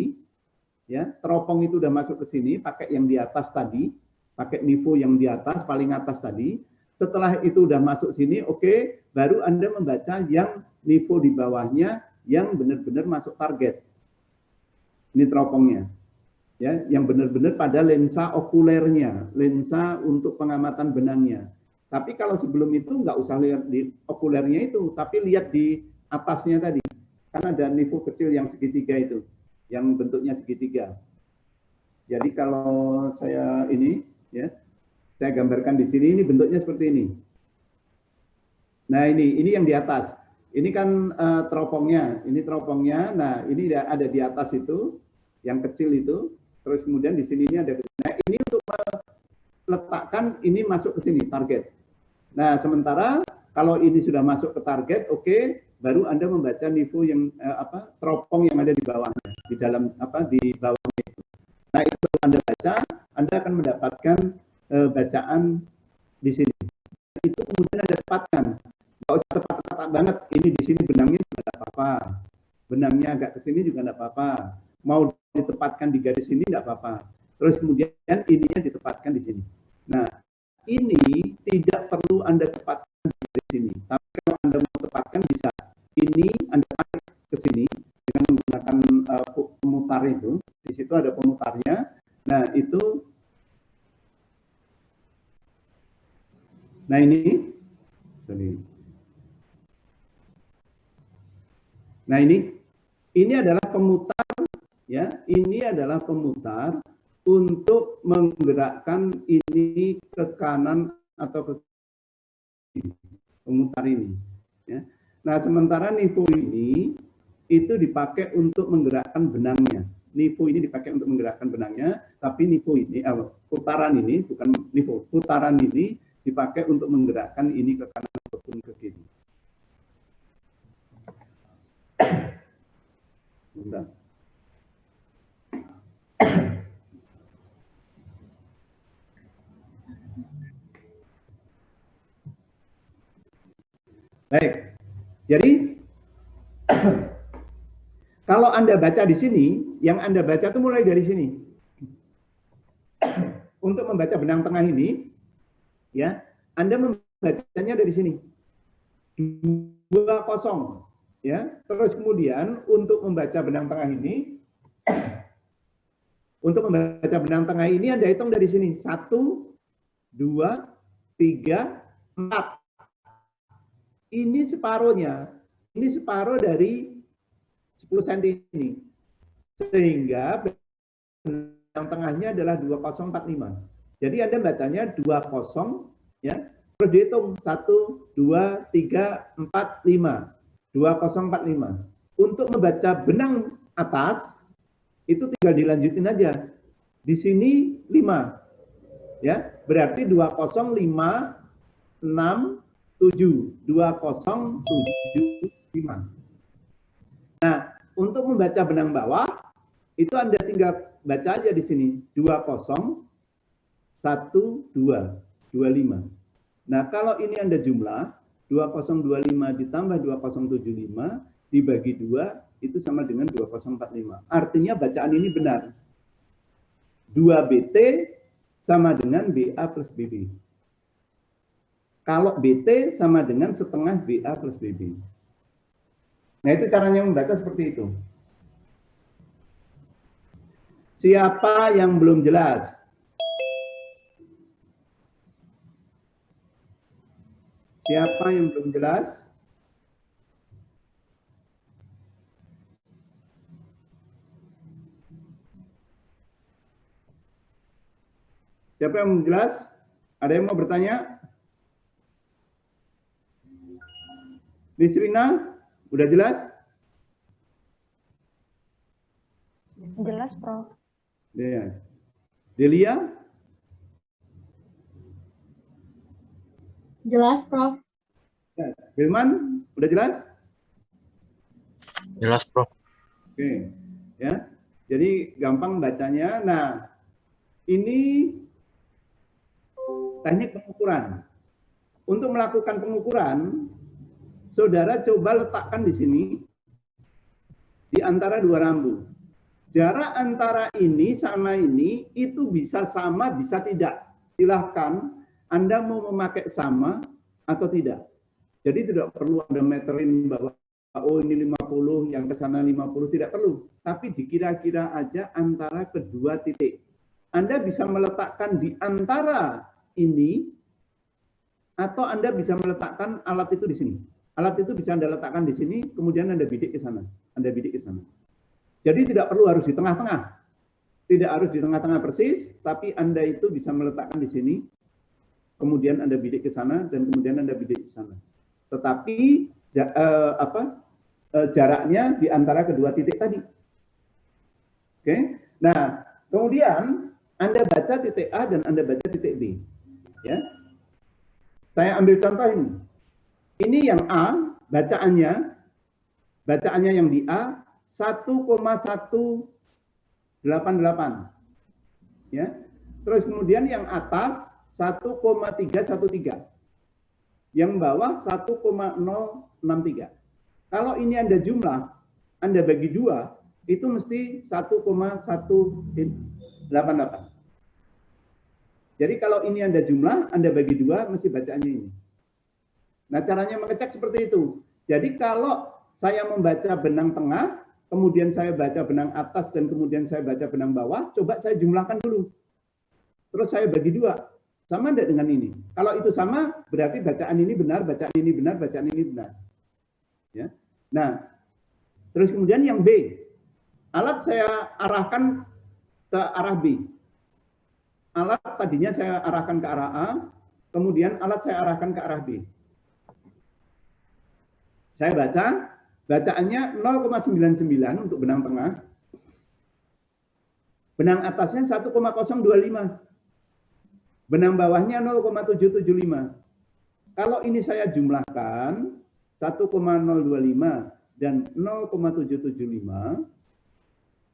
Speaker 1: ya, teropong itu sudah masuk ke sini, pakai yang di atas tadi, pakai nivo yang di atas, paling atas tadi. Setelah itu sudah masuk sini, oke, baru Anda membaca yang nivo di bawahnya yang benar-benar masuk target. Ini teropongnya, ya, yang benar-benar pada lensa okulernya, lensa untuk pengamatan benangnya. Tapi kalau sebelum itu nggak usah lihat di okulernya itu, tapi lihat di atasnya tadi. Kan ada nivo kecil yang segitiga itu, yang bentuknya segitiga. Jadi kalau saya ini, ya, saya gambarkan di sini, ini bentuknya seperti ini. Nah, ini yang di atas. Ini kan teropongnya, ini teropongnya. Nah, ini ada di atas itu, yang kecil itu. Terus kemudian di sini ada. Nah, ini untuk meletakkan ini masuk ke sini target. Nah, sementara kalau ini sudah masuk ke target, oke, baru Anda membaca nivo yang teropong yang ada di bawahnya, di dalam di bawahnya itu. Nah, itu Anda baca, Anda akan mendapatkan bacaan di sini. Itu kemudian Anda tepatkan. Nggak usah tepat-tepat banget. Ini di sini benangnya juga nggak apa-apa. Benangnya agak ke sini juga nggak apa-apa. Mau ditempatkan di garis ini nggak apa-apa. Terus kemudian ininya ditempatkan di sini. Nah, ini tidak perlu Anda tepatkan di sini. Tapi kalau Anda mau tepatkan bisa. Ini Anda tarik ke sini dengan menggunakan pemutar itu. Di situ ada pemutarnya. Nah, itu. Nah, ini. Sorry. Nah, ini adalah pemutar, ya. Ini adalah pemutar untuk menggerakkan ini ke kanan atau ke kiri. Pemutar ini. Ya. Nah, sementara nivo ini itu dipakai untuk menggerakkan benangnya. Nivo ini dipakai untuk menggerakkan benangnya, tapi nivo ini, putaran ini, bukan nivo, putaran ini dipakai untuk menggerakkan ini ke kanan ataupun ke kiri. Bentar. Baik, jadi kalau Anda baca di sini, yang Anda baca itu mulai dari sini. Untuk membaca benang tengah ini, ya, Anda membacanya dari sini. 20, ya. Terus kemudian untuk membaca benang tengah ini, Anda hitung dari sini. 1, 2, 3, 4. Ini separuhnya. Ini separuh dari 10 cm ini. Sehingga benang tengahnya adalah 2045. Jadi Anda bacanya 20, ya. Terus dihitung 1, 2, 3, 4, 5. 2045. Untuk membaca benang atas itu tinggal dilanjutin aja. Di sini 5. Ya, berarti 20, 5, 6, 7. 20, 7, 5. Nah, untuk membaca benang bawah itu Anda tinggal baca aja di sini 20, 1, 2, 25. Nah, kalau ini Anda jumlah 2025 ditambah 2075 dibagi 2 itu sama dengan 2045. Artinya bacaan ini benar. 2BT sama dengan BA plus BB. Kalau BT sama dengan setengah BA plus BB. Nah, itu caranya membaca seperti itu. Siapa yang belum jelas? Siapa yang belum jelas? Siapa yang belum jelas? Ada yang mau bertanya? Nisrina, udah jelas?
Speaker 2: Jelas, Prof.
Speaker 1: Ya. Delia?
Speaker 3: Jelas, Prof.
Speaker 1: Ya. Wilman, udah jelas?
Speaker 4: Jelas, Prof.
Speaker 1: Oke, ya. Jadi gampang bacanya. Nah, ini teknik pengukuran. Untuk melakukan pengukuran, saudara coba letakkan di sini di antara dua rambu. Jarak antara ini sama ini itu bisa sama, bisa tidak. Silahkan Anda mau memakai sama atau tidak. Jadi tidak perlu Anda meterin bahwa oh ini 50, yang ke sana 50, tidak perlu. Tapi dikira-kira aja antara kedua titik. Anda bisa meletakkan di antara ini atau Anda bisa meletakkan alat itu di sini. Alat itu bisa Anda letakkan di sini, kemudian Anda bidik ke sana. Anda bidik ke sana. Jadi tidak perlu harus di tengah-tengah. Tidak harus di tengah-tengah persis, tapi Anda itu bisa meletakkan di sini, kemudian Anda bidik ke sana, dan kemudian Anda bidik ke sana. Tetapi jaraknya di antara kedua titik tadi. Oke. Nah, kemudian Anda baca titik A dan Anda baca titik B. Ya. Saya ambil contoh ini. Ini yang A, bacaannya yang di A 1,188. Ya. Terus kemudian yang atas 1,313. Yang bawah 1,063. Kalau ini Anda jumlah, Anda bagi 2, itu mesti 1,188. Jadi kalau ini Anda jumlah, Anda bagi 2, mesti bacaannya ini. Nah, caranya mengecek seperti itu. Jadi kalau saya membaca benang tengah, kemudian saya baca benang atas, dan kemudian saya baca benang bawah, coba saya jumlahkan dulu. Terus saya bagi 2. Sama enggak dengan ini? Kalau itu sama, berarti bacaan ini benar, bacaan ini benar, bacaan ini benar. Ya. Nah, terus kemudian yang B. Alat saya arahkan ke arah B. Alat tadinya saya arahkan ke arah A, kemudian alat saya arahkan ke arah B. Saya baca, bacaannya 0,99 untuk benang tengah. Benang atasnya 1,025. Benang bawahnya 0,775. Kalau ini saya jumlahkan, 1,025 dan 0,775,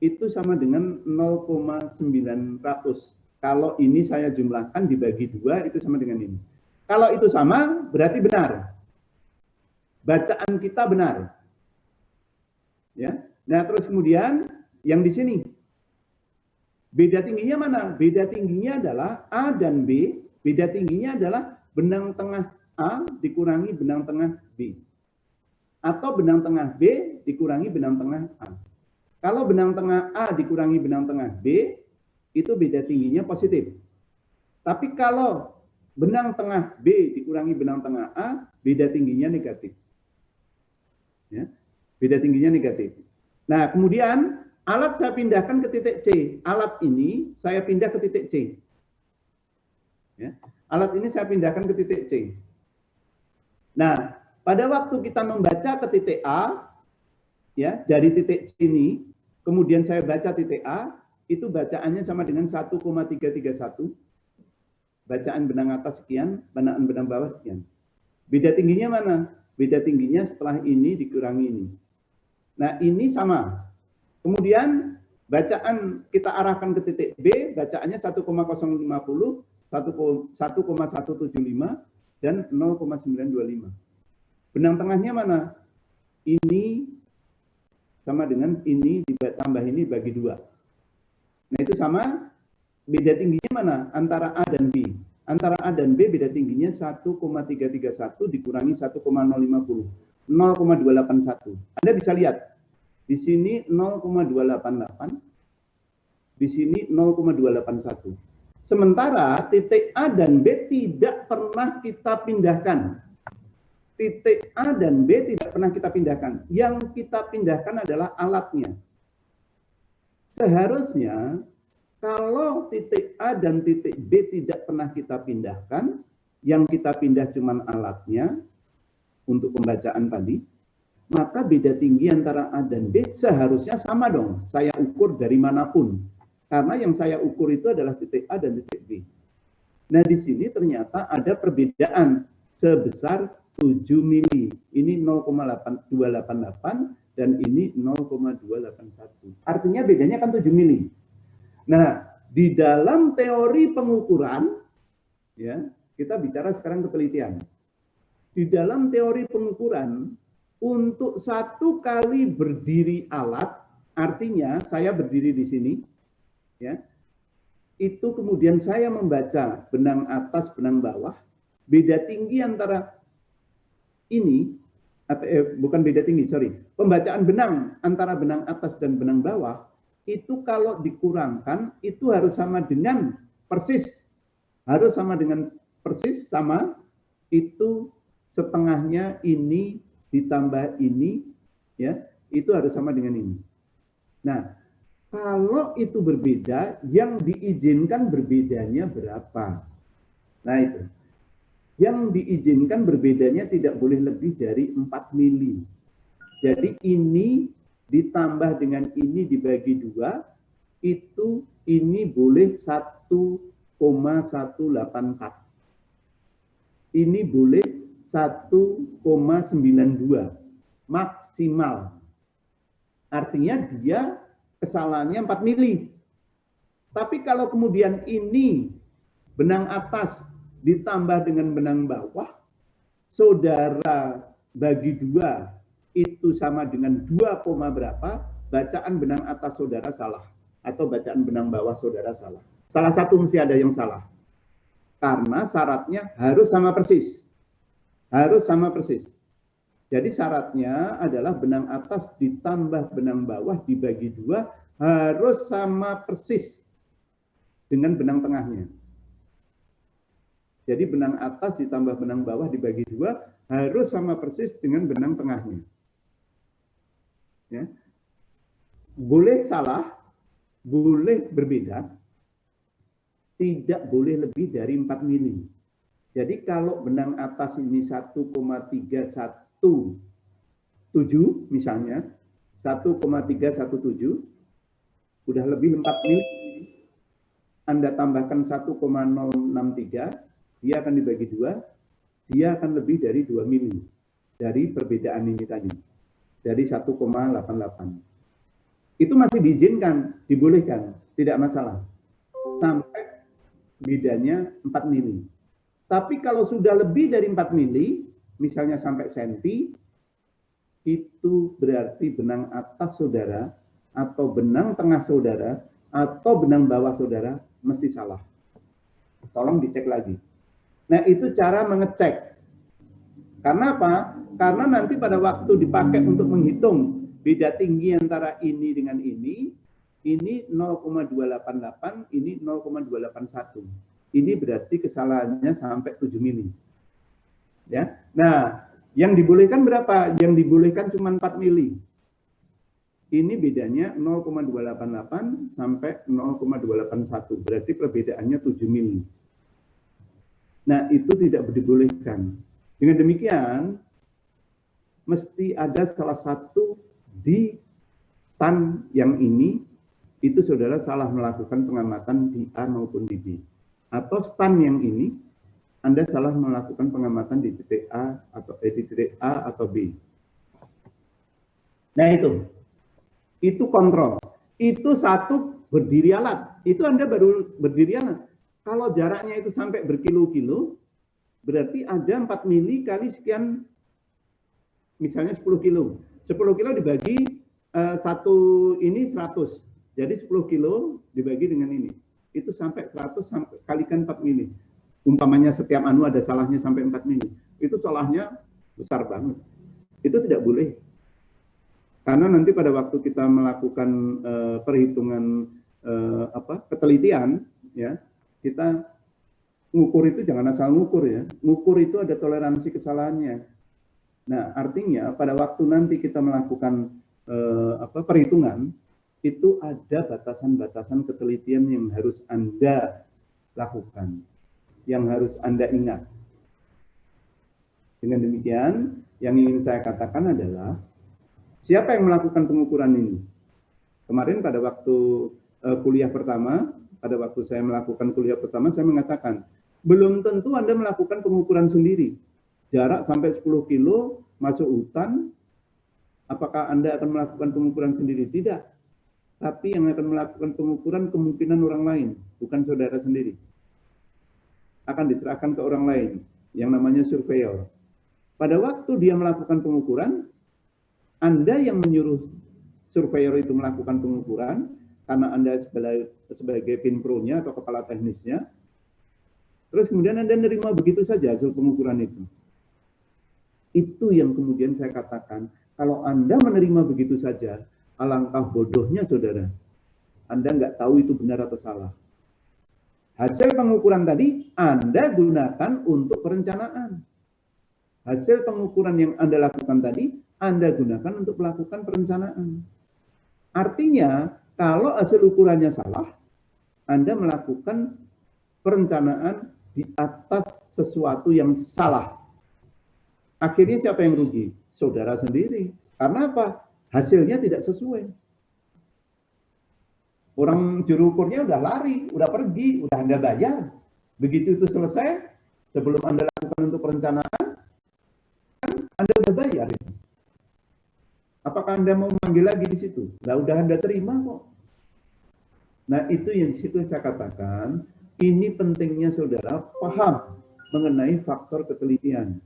Speaker 1: itu sama dengan 0,900. Kalau ini saya jumlahkan dibagi 2, itu sama dengan ini. Kalau itu sama, berarti benar. Bacaan kita benar. Ya. Nah, terus kemudian yang di sini. Beda tingginya mana? Beda tingginya adalah A dan B. Beda tingginya adalah benang tengah A dikurangi benang tengah B. Atau benang tengah B dikurangi benang tengah A. Kalau benang tengah A dikurangi benang tengah B, itu beda tingginya positif. Tapi kalau benang tengah B dikurangi benang tengah A, beda tingginya negatif. Ya, beda tingginya negatif. Nah, kemudian alat saya pindahkan ke titik C. Alat ini saya pindah ke titik C. Ya, alat ini saya pindahkan ke titik C. Nah, pada waktu kita membaca ke titik A, ya, dari titik C ini, kemudian saya baca titik A, itu bacaannya sama dengan 1,331. Bacaan benang atas sekian, benang bawah sekian. Beda tingginya mana? Beda tingginya setelah ini dikurangi ini. Nah, ini sama. Kemudian bacaan kita arahkan ke titik B, bacaannya 1,050, 1,175, dan 0,925. Benang tengahnya mana? Ini sama dengan ini ditambah ini bagi 2. Nah, itu sama, beda tingginya mana? Antara A dan B. Antara A dan B beda tingginya 1,331 dikurangi 1,050. 0,281. Anda bisa lihat, di sini 0,288, di sini 0,281. Sementara titik A dan B tidak pernah kita pindahkan. Titik A dan B tidak pernah kita pindahkan. Yang kita pindahkan adalah alatnya. Seharusnya kalau titik A dan titik B tidak pernah kita pindahkan, yang kita pindah cuma alatnya untuk pembacaan tadi, maka beda tinggi antara A dan B seharusnya sama dong. Saya ukur dari manapun. Karena yang saya ukur itu adalah titik A dan titik B. Nah, di sini ternyata ada perbedaan sebesar 7 mili. Ini 0,288 dan ini 0,281. Artinya bedanya kan 7 mili. Nah, di dalam teori pengukuran, ya, kita bicara sekarang ketelitian. Di dalam teori pengukuran, untuk 1 kali berdiri alat, artinya saya berdiri di sini, ya, itu kemudian saya membaca benang atas, benang bawah, beda tinggi antara ini, bukan beda tinggi, sorry, pembacaan benang antara benang atas dan benang bawah, itu kalau dikurangkan, itu harus sama dengan persis. Harus sama dengan persis, sama, itu setengahnya ini ditambah ini, ya, itu harus sama dengan ini. Nah, kalau itu berbeda, yang diizinkan berbedanya berapa? Nah, itu. Yang diizinkan berbedanya tidak boleh lebih dari 4 mili. Jadi ini ditambah dengan ini dibagi 2, itu ini boleh 1,184. Ini boleh 1,92 maksimal. Artinya dia kesalahannya 4 mili. Tapi kalau kemudian ini benang atas ditambah dengan benang bawah, saudara bagi 2 itu sama dengan 2, berapa, bacaan benang atas saudara salah. Atau bacaan benang bawah saudara salah. Salah satu mesti ada yang salah. Karena syaratnya harus sama persis. Harus sama persis. Jadi syaratnya adalah benang atas ditambah benang bawah dibagi 2 harus sama persis dengan benang tengahnya. Jadi benang atas ditambah benang bawah dibagi 2 harus sama persis dengan benang tengahnya. Ya. Boleh salah, boleh berbeda, tidak boleh lebih dari 4 mili. Jadi kalau benang atas ini 1,317 misalnya, 1,317 udah lebih 4 mili, Anda tambahkan 1,063, dia akan dibagi 2, dia akan lebih dari 2 mili dari perbedaan ini tadi, dari 1,88. Itu masih diizinkan, dibolehkan, tidak masalah. Sampai bedanya 4 mili. Tapi kalau sudah lebih dari 4 mili, misalnya sampai senti, itu berarti benang atas saudara, atau benang tengah saudara, atau benang bawah saudara, mesti salah. Tolong dicek lagi. Nah, itu cara mengecek. Karena apa? Karena nanti pada waktu dipakai untuk menghitung beda tinggi antara ini dengan ini 0,288, ini 0,281. Ini berarti kesalahannya sampai 7 mili. Ya. Nah, yang dibolehkan berapa? Yang dibolehkan cuma 4 mili. Ini bedanya 0,288 sampai 0,281. Berarti perbedaannya 7 mili. Nah, itu tidak dibolehkan. Dengan demikian, mesti ada salah satu di tan yang ini, itu saudara salah melakukan pengamatan di A maupun di B. Atau stan yang ini, Anda salah melakukan pengamatan di titik A atau di titik A atau B. Nah itu kontrol. Itu satu berdiri alat. Itu Anda baru berdiri alat. Kalau jaraknya itu sampai berkilo-kilo, berarti ada 4 mili kali sekian, misalnya 10 kilo. 10 kilo dibagi satu ini 100. Jadi 10 kilo dibagi dengan ini. Itu sampai 100 sampai kalikan 4 mili. Umpamanya setiap anu ada salahnya sampai 4 mili. Itu salahnya besar banget. Itu tidak boleh. Karena nanti pada waktu kita melakukan perhitungan ketelitian, ya, kita ngukur itu jangan asal ngukur ya. Ngukur itu ada toleransi kesalahannya. Nah, artinya pada waktu nanti kita melakukan perhitungan, itu ada batasan-batasan ketelitian yang harus Anda lakukan, yang harus Anda ingat. Dengan demikian, yang ingin saya katakan adalah, siapa yang melakukan pengukuran ini? Kemarin pada waktu kuliah pertama, pada waktu saya melakukan kuliah pertama, saya mengatakan, belum tentu Anda melakukan pengukuran sendiri. Jarak sampai 10 kilo, masuk hutan, apakah Anda akan melakukan pengukuran sendiri? Tidak. Tapi yang akan melakukan pengukuran kemungkinan orang lain, bukan saudara sendiri. Akan diserahkan ke orang lain, yang namanya surveyor. Pada waktu dia melakukan pengukuran, Anda yang menyuruh surveyor itu melakukan pengukuran, karena Anda sebagai pinpro-nya atau kepala teknisnya, terus kemudian Anda menerima begitu saja hasil pengukuran itu. Itu yang kemudian saya katakan, kalau Anda menerima begitu saja, alangkah bodohnya saudara. Anda nggak tahu itu benar atau salah. Hasil pengukuran tadi Anda gunakan untuk perencanaan. Hasil pengukuran yang Anda lakukan tadi, Anda gunakan untuk melakukan perencanaan. Artinya, kalau hasil ukurannya salah, Anda melakukan perencanaan di atas sesuatu yang salah. Akhirnya siapa yang rugi? Saudara sendiri. Karena apa? Hasilnya tidak sesuai. Orang juru ukurnya udah lari, udah pergi, udah Anda bayar. Begitu itu selesai, sebelum Anda lakukan untuk perencanaan, kan Anda udah bayar itu. Apakah Anda mau manggil lagi di situ? Nah, udah Anda terima kok. Nah, itu yang di situ saya katakan, ini pentingnya saudara paham mengenai faktor ketelitian.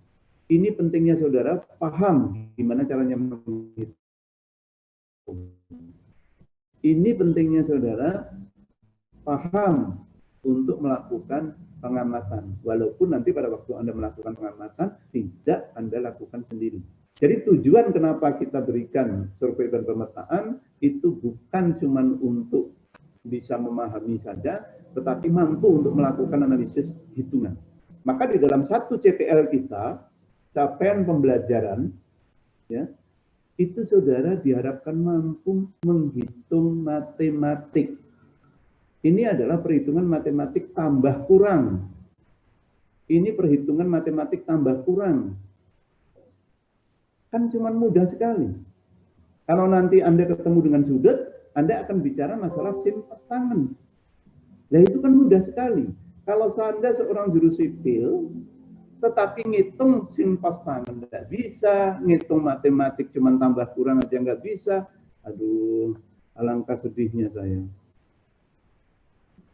Speaker 1: Ini pentingnya saudara paham gimana caranya menghitung. Ini pentingnya saudara paham untuk melakukan pengamatan. Walaupun nanti pada waktu Anda melakukan pengamatan, tidak Anda lakukan sendiri. Jadi tujuan kenapa kita berikan survei dan pemetaan itu bukan cuma untuk bisa memahami saja, tetapi mampu untuk melakukan analisis hitungan. Maka di dalam satu CPL kita, capaian pembelajaran, ya, itu saudara diharapkan mampu menghitung matematik. Ini adalah perhitungan matematik tambah kurang. Ini perhitungan matematik tambah kurang. Kan cuma mudah sekali. Kalau nanti Anda ketemu dengan sudut, Anda akan bicara masalah sin pas tangan. Nah itu kan mudah sekali. Kalau Anda seorang juru sipil, tetapi ngitung sin pas tangan nggak bisa, ngitung matematik cuma tambah kurang aja nggak bisa, aduh, alangkah sedihnya saya.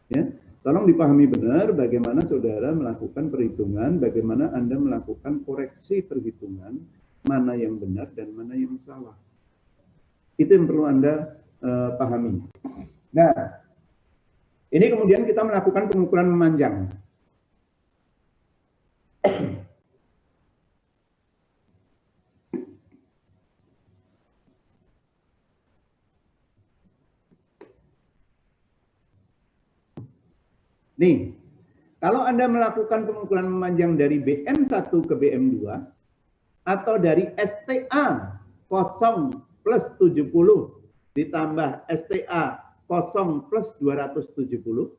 Speaker 1: Ya, tolong dipahami benar bagaimana saudara melakukan perhitungan, bagaimana Anda melakukan koreksi perhitungan, mana yang benar dan mana yang salah. Itu yang perlu Anda pahami. Nah, ini kemudian kita melakukan pengukuran memanjang. Nih, kalau Anda melakukan pengukuran memanjang dari BM1 ke BM2, atau dari STA 0 plus 70 ditambah STA 0 plus 270,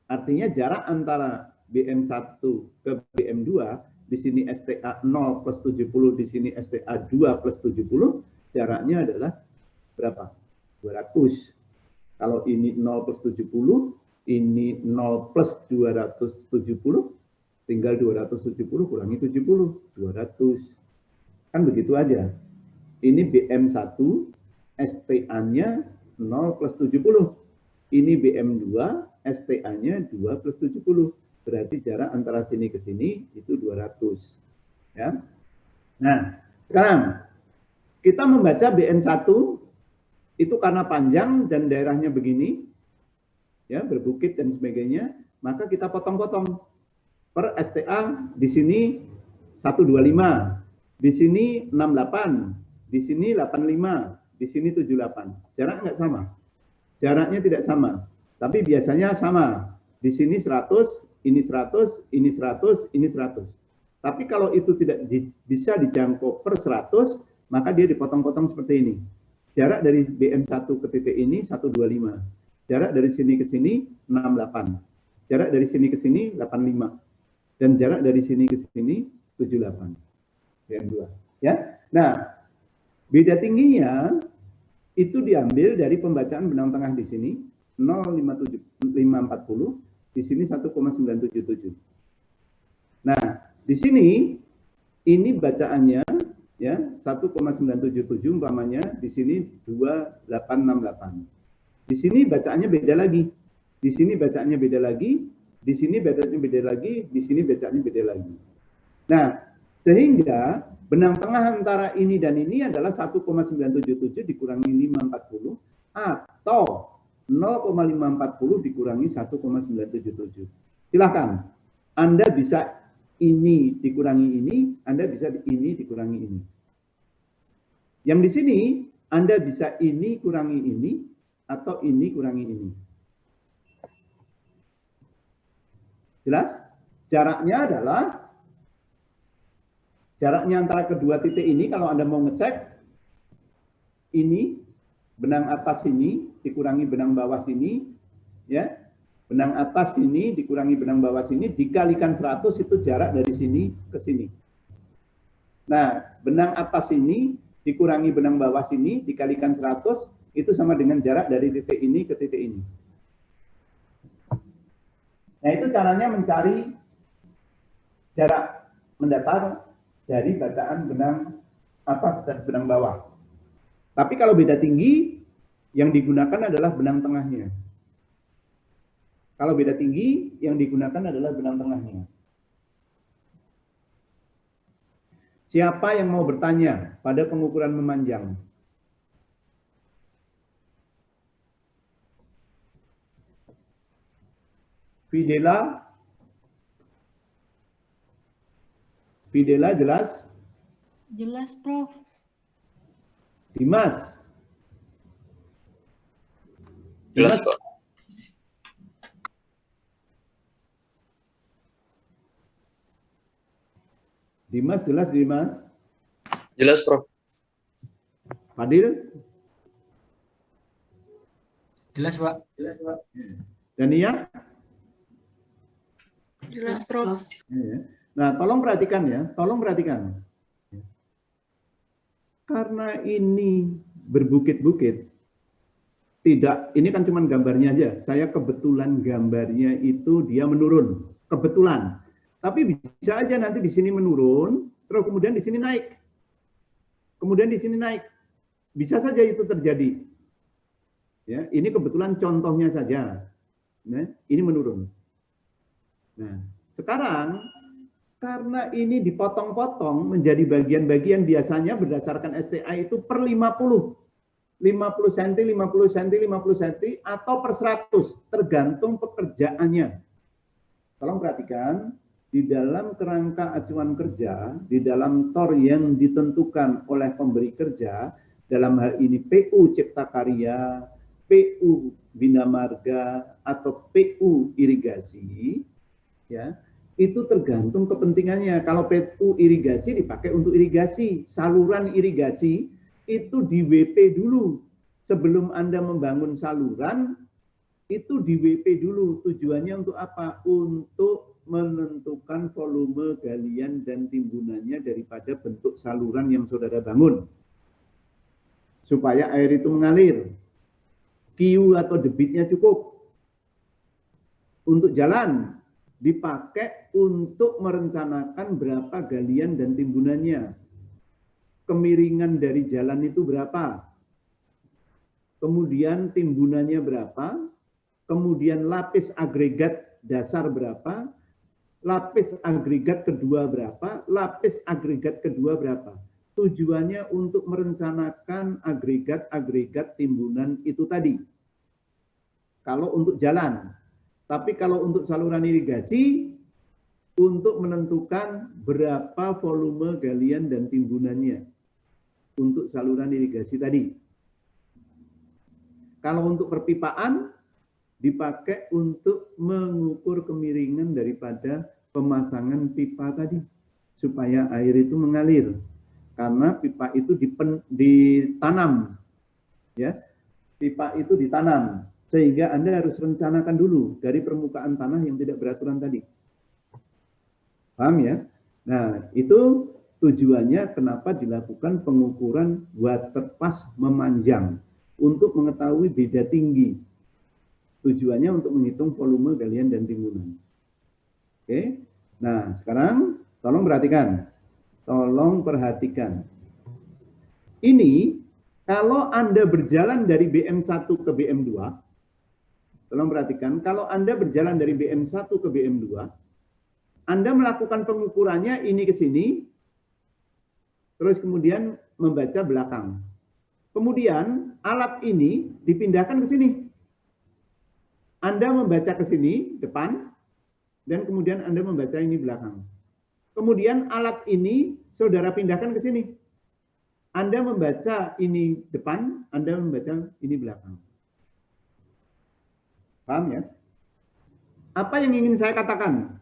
Speaker 1: artinya jarak antara BM1 ke BM2, di sini STA 0 plus 70, di sini STA 2 plus 70, jaraknya adalah berapa? 200. Kalau ini 0 plus 70, ini 0 plus 270, tinggal 270 kurangi 70, 200. Kan begitu aja. Ini BM1, STA-nya 0 plus 70. Ini BM2, STA-nya 2 plus 70. Berarti jarak antara sini ke sini itu 200. Ya. Nah, sekarang kita membaca BM1 itu karena panjang dan daerahnya begini, ya, berbukit dan sebagainya, maka kita potong-potong per STA. Di sini 125, di sini 68, di sini 85, di sini 78. Jarak nggak sama. Jaraknya tidak sama, tapi biasanya sama. Di sini 100, ini 100, ini 100, ini 100. Tapi kalau itu tidak bisa dijangkau per 100, maka dia dipotong-potong seperti ini. Jarak dari BM1 ke titik ini 125. Jarak dari sini ke sini 68. Jarak dari sini ke sini 85. Dan jarak dari sini ke sini 78. BM2. Ya. Nah, beda tingginya itu diambil dari pembacaan benang tengah di sini 0,540, di sini 1,977. Nah, di sini ini bacaannya ya 1,977 umpamanya, di sini 2868. Di sini bacaannya beda lagi. Di sini bacaannya beda lagi, di sini bacaannya beda lagi, di sini bacaannya beda lagi. Nah, sehingga benang tengah antara ini dan ini adalah 1,977 dikurangi 540 atau 0,540 dikurangi 1,977. Silakan. Anda bisa ini dikurangi ini, Anda bisa ini dikurangi ini. Yang di sini Anda bisa ini kurangi ini atau ini kurangi ini. Jelas? Jaraknya adalah jaraknya antara kedua titik ini. Kalau Anda mau ngecek, ini benang atas ini dikurangi benang bawah sini, ya. Benang atas ini dikurangi benang bawah sini dikalikan 100, itu jarak dari sini ke sini. Nah, benang atas ini dikurangi benang bawah sini dikalikan 100, itu sama dengan jarak dari titik ini ke titik ini. Nah, itu caranya mencari jarak mendatar dari bacaan benang atas dan benang bawah. Tapi kalau beda tinggi, yang digunakan adalah benang tengahnya. Kalau beda tinggi, yang digunakan adalah benang tengahnya. Siapa yang mau bertanya pada pengukuran memanjang? Videla? Videla jelas?
Speaker 3: Jelas, Prof.
Speaker 1: Dimas?
Speaker 4: Jelas,
Speaker 1: Dimas?
Speaker 4: Pak.
Speaker 1: Dimas jelas, Dimas?
Speaker 4: Jelas, Prof.
Speaker 1: Fadil?
Speaker 5: Jelas, Pak.
Speaker 1: Dania?
Speaker 3: Jelas, Prof.
Speaker 1: Nah, tolong perhatikan ya, tolong perhatikan. Karena ini berbukit-bukit, tidak, ini kan cuma gambarnya aja. Saya kebetulan gambarnya itu dia menurun, kebetulan. Tapi bisa aja nanti di sini menurun, terus kemudian di sini naik. Kemudian di sini naik. Bisa saja itu terjadi. Ya, ini kebetulan contohnya saja. Nah, ini menurun. Nah, sekarang karena ini dipotong-potong menjadi bagian-bagian biasanya berdasarkan STA itu per 50. 50 cm, 50 cm, 50 cm, atau per 100, tergantung pekerjaannya. Tolong perhatikan, di dalam kerangka acuan kerja, di dalam TOR yang ditentukan oleh pemberi kerja, dalam hal ini PU Cipta Karya, PU Bina Marga, atau PU Irigasi, ya, itu tergantung kepentingannya. Kalau PU irigasi dipakai untuk irigasi, saluran irigasi itu di WP dulu. Sebelum Anda membangun saluran, itu di WP dulu. Tujuannya untuk apa? Untuk menentukan volume galian dan timbunannya daripada bentuk saluran yang saudara bangun. Supaya air itu mengalir. Q atau debitnya cukup. Untuk jalan, dipakai untuk merencanakan berapa galian dan timbunannya. Kemiringan dari jalan itu berapa? Kemudian timbunannya berapa? Kemudian lapis agregat dasar berapa? Lapis agregat kedua berapa? Lapis agregat kedua berapa? Tujuannya untuk merencanakan agregat-agregat timbunan itu tadi. Kalau untuk jalan. Tapi kalau untuk saluran irigasi, untuk menentukan berapa volume galian dan timbunannya untuk saluran irigasi tadi. Kalau untuk perpipaan, dipakai untuk mengukur kemiringan daripada pemasangan pipa tadi, supaya air itu mengalir. Karena pipa itu ditanam, ya, pipa itu ditanam. Sehingga Anda harus rencanakan dulu dari permukaan tanah yang tidak beraturan tadi. Paham ya? Nah, itu tujuannya kenapa dilakukan pengukuran water pass memanjang. Untuk mengetahui beda tinggi. Tujuannya untuk menghitung volume galian dan timbunan. Oke? Nah, sekarang tolong perhatikan. Tolong perhatikan. Ini, kalau Anda berjalan dari BM1 ke BM2, tolong perhatikan, kalau Anda berjalan dari BM1 ke BM2, Anda melakukan pengukurannya ini ke sini, terus kemudian membaca belakang. Kemudian alat ini dipindahkan ke sini. Anda membaca ke sini, depan, dan kemudian Anda membaca ini belakang. Kemudian alat ini saudara pindahkan ke sini. Anda membaca ini depan, Anda membaca ini belakang. Paham ya? Apa yang ingin saya katakan?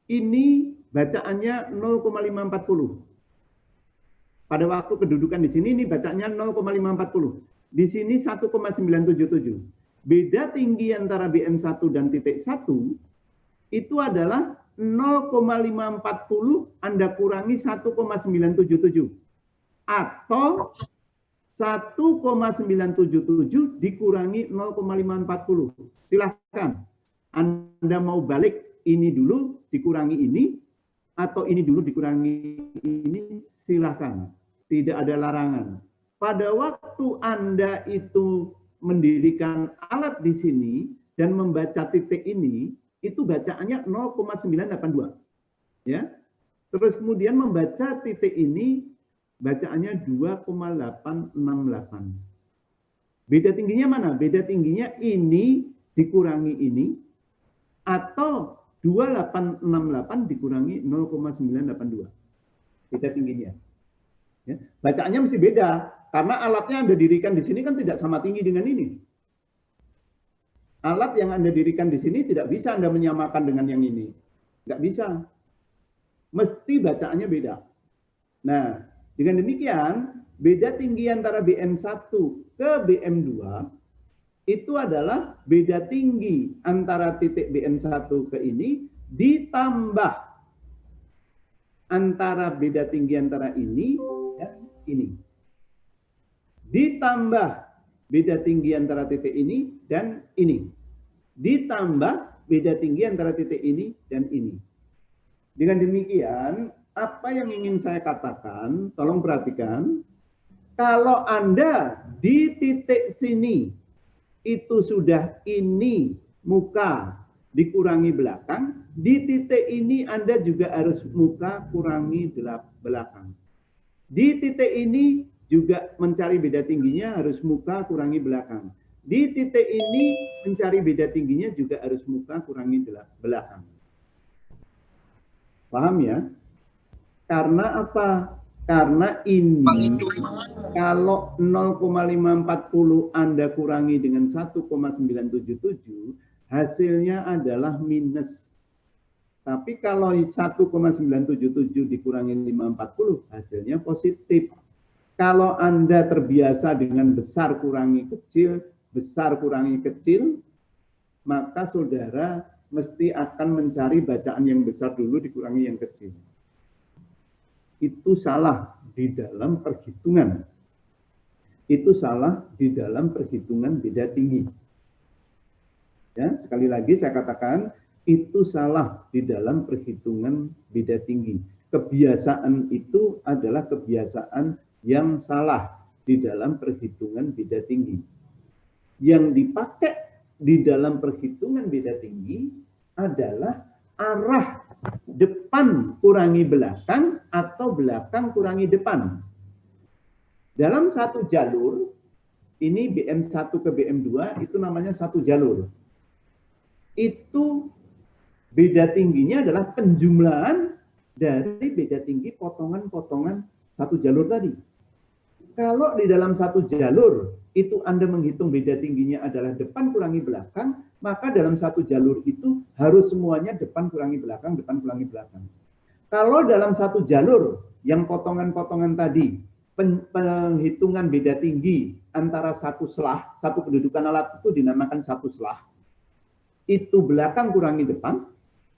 Speaker 1: Ini bacaannya 0,540. Pada waktu kedudukan di sini, ini bacaannya 0,540. Di sini 1,977. Beda tinggi antara BM1 dan titik 1, itu adalah 0,540 Anda kurangi 1,977. Atau 1,977 dikurangi 0,540. Silahkan. Anda mau balik ini dulu dikurangi ini, atau ini dulu dikurangi ini, silahkan. Tidak ada larangan. Pada waktu Anda itu mendirikan alat di sini dan membaca titik ini, itu bacaannya 0,982. Ya. Terus kemudian membaca titik ini, bacaannya 2,868. Beda tingginya mana? Beda tingginya ini dikurangi ini, atau 2868 dikurangi 0,982. Beda tingginya. Ya. Bacaannya mesti beda, karena alatnya Anda dirikan di sini kan tidak sama tinggi dengan ini. Alat yang Anda dirikan di sini tidak bisa Anda menyamakan dengan yang ini. Nggak bisa. Mesti bacaannya beda. Nah, dengan demikian, beda tinggi antara BM1 ke BM2 itu adalah beda tinggi antara titik BM1 ke ini ditambah antara beda tinggi antara ini dan ini. Ditambah beda tinggi antara titik ini dan ini. Ditambah beda tinggi antara titik ini dan ini. Dengan demikian, apa yang ingin saya katakan, tolong perhatikan, kalau Anda di titik sini itu sudah ini muka dikurangi belakang, di titik ini Anda juga harus muka kurangi belakang. Di titik ini juga mencari beda tingginya harus muka kurangi belakang. Di titik ini mencari beda tingginya juga harus muka kurangi belakang. Paham ya? Karena apa? Karena ini kalau 0,540 Anda kurangi dengan 1,977, hasilnya adalah minus. Tapi kalau 1,977 dikurangi 540, hasilnya positif. Kalau Anda terbiasa dengan besar kurangi kecil, maka saudara mesti akan mencari bacaan yang besar dulu dikurangi yang kecil. Itu salah di dalam perhitungan. Itu salah di dalam perhitungan beda tinggi. Ya, sekali lagi saya katakan, itu salah di dalam perhitungan beda tinggi. Kebiasaan itu adalah kebiasaan yang salah di dalam perhitungan beda tinggi. Yang dipakai di dalam perhitungan beda tinggi adalah arah depan kurangi belakang atau belakang kurangi depan. Dalam satu jalur, ini BM1 ke BM2 itu namanya satu jalur. Itu beda tingginya adalah penjumlahan dari beda tinggi potongan-potongan satu jalur tadi. Kalau di dalam satu jalur itu Anda menghitung beda tingginya adalah depan kurangi belakang, maka dalam satu jalur itu harus semuanya depan kurangi belakang, depan kurangi belakang. Kalau dalam satu jalur yang potongan-potongan tadi, penghitungan beda tinggi antara satu selah, satu kedudukan alat itu dinamakan satu selah, itu belakang kurangi depan,